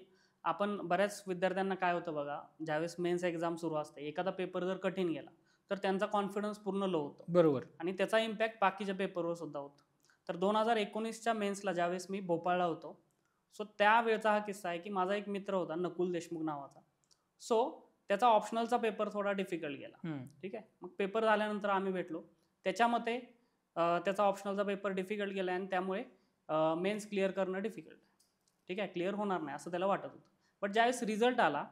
आपण बऱ्याच विद्यार्थ्यांना काय होतं बघा, ज्यावेळेस मेन्स एक्झाम सुरू असते, एखादा पेपर जर कठीण गेला तर त्यांचा कॉन्फिडन्स पूर्ण लो होतो. बरोबर. आणि त्याचा इम्पॅक्ट बाकीच्या पेपरवर सुद्धा होतो. तर 2019च्या मेन्सला ज्यावेळेस मी भोपाळला होतो, सो त्यावेळचा हा किस्सा आहे की माझा एक मित्र होता नकुल देशमुख नावाचा. सो त्याचा ऑप्शनलचा पेपर थोडा डिफिकल्ट गेला. ठीक आहे, मग पेपर झाल्यानंतर आम्ही भेटलो. त्याच्या मते त्याचा ऑप्शनलचा पेपर डिफिकल्ट गेला आणि त्यामुळे मेन्स क्लिअर करणं डिफिकल्ट. ठीक आहे, क्लिअर होणार नाही असं त्याला वाटत होतं. बट ज्यावेळेस रिझल्ट आला,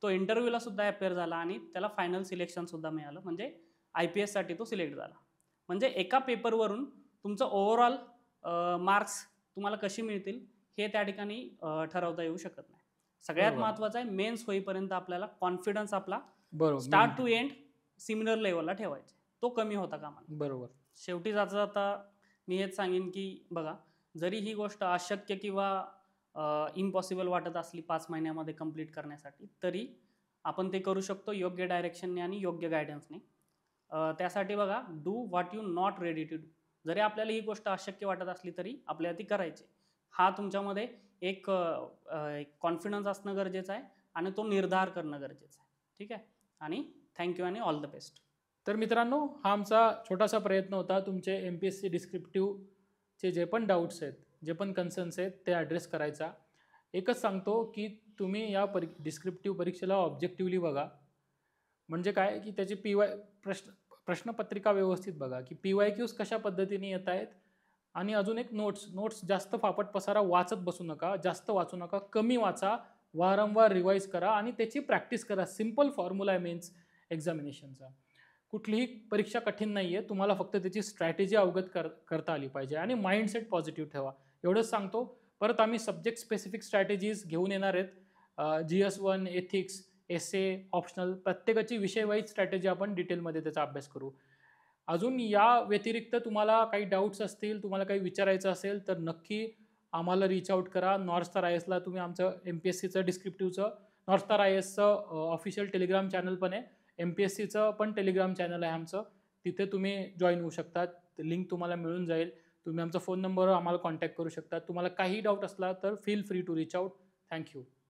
तो इंटरव्ह्यूला सुद्धा अपेअर झाला आणि त्याला फायनल सिलेक्शन सुद्धा मिळालं. म्हणजे IPS साठी तो सिलेक्ट झाला. म्हणजे एका पेपरवरून तुमचं ओव्हरऑल मार्क्स तुम्हाला कशी मिळतील हे त्या ठिकाणी ठरवता येऊ शकत नाही. सगळ्यात महत्त्वाचं आहे मेन्स होईपर्यंत आपल्याला कॉन्फिडन्स आपला स्टार्ट टू एंड सिमिलर लेवलला ठेवायचा, तो कमी होता कामा नये. बरोबर. शेवटी जाता जाता मी हेच सांगेन की बघा, जरी ही गोष्ट अशक्य किंवा इम्पॉसिबल वाटत असली 5 महिन्यामध्ये कंप्लीट करण्यासाठी, तरी आपण ते करू शकतो योग्य डायरेक्शनने आणि योग्य गायडन्सने. त्यासाठी बघा, do what you not ready to do. जरी आपल्याला ही गोष्ट अशक्य वाटत असली तरी आपल्याला ती करायची. हा तुमच्यामध्ये एक कॉन्फिडन्स असणं गरजेचं आहे आणि तो निर्धार करणं गरजेचं आहे. ठीक आहे, आणि थँक्यू आणि ऑल द बेस्ट. तर मित्रांनो, हा आमचा छोटासा प्रयत्न होता तुमचे MPSC डिस्क्रिप्टिव्हचे चे जे पण डाऊट्स आहेत, जे पण कन्सर्न्स आहेत ते ॲड्रेस करायचा. एकच सांगतो की तुम्ही या डिस्क्रिप्टिव्ह परीक्षेला ऑब्जेक्टिव्हली बघा. म्हणजे काय की त्याची प्रश्नपत्रिका व्यवस्थित बघा की PYQs कशा पद्धतीने येत आहेत. आणि अजून एक नोट्स जास्त फापट पसारा वाचत बसू नका, जास्त वाचू नका, कमी वाचा, वारंवार रिवाईज करा आणि त्याची प्रॅक्टिस करा. सिंपल फॉर्म्युला आहे मेन्स एक्झामिनेशनचा. कुठलीही परीक्षा कठीण नाही आहे, तुम्हाला फक्त त्याची स्ट्रॅटेजी अवगत करता आली पाहिजे आणि माइंडसेट पॉझिटिव्ह ठेवा. एवढंच सांगतो. परत आम्ही सब्जेक्ट स्पेसिफिक स्ट्रॅटेजीज घेऊन येणार आहेत. GS1, एथिक्स, एसे, ऑप्शनल प्रत्येकाची विषयवाईज स्ट्रॅटेजी आपण डिटेलमध्ये त्याचा अभ्यास करू. अजून या व्यतिरिक्त तुम्हाला काही डाऊट्स असतील, तुम्हाला काही विचारायचं असेल तर नक्की आम्हाला रीच आउट करा. नॉर्थ स्टार IASला तुम्ही आमचं MPSCचं डिस्क्रिप्टिव्हचं नॉर्थ स्टार IASचं ऑफिशियल टेलिग्राम चॅनल पण आहे. MPSCचं पण टेलिग्राम चॅनल आहे आमचं. तिथे तुम्ही जॉईन होऊ शकता. लिंक तुम्हाला मिळून जाईल. तुम्ही आमचा फोन नंबरवर आम्हाला कॉन्टॅक्ट करू शकता. तुम्हाला काही डाऊट असला तर feel free to reach out. Thank you.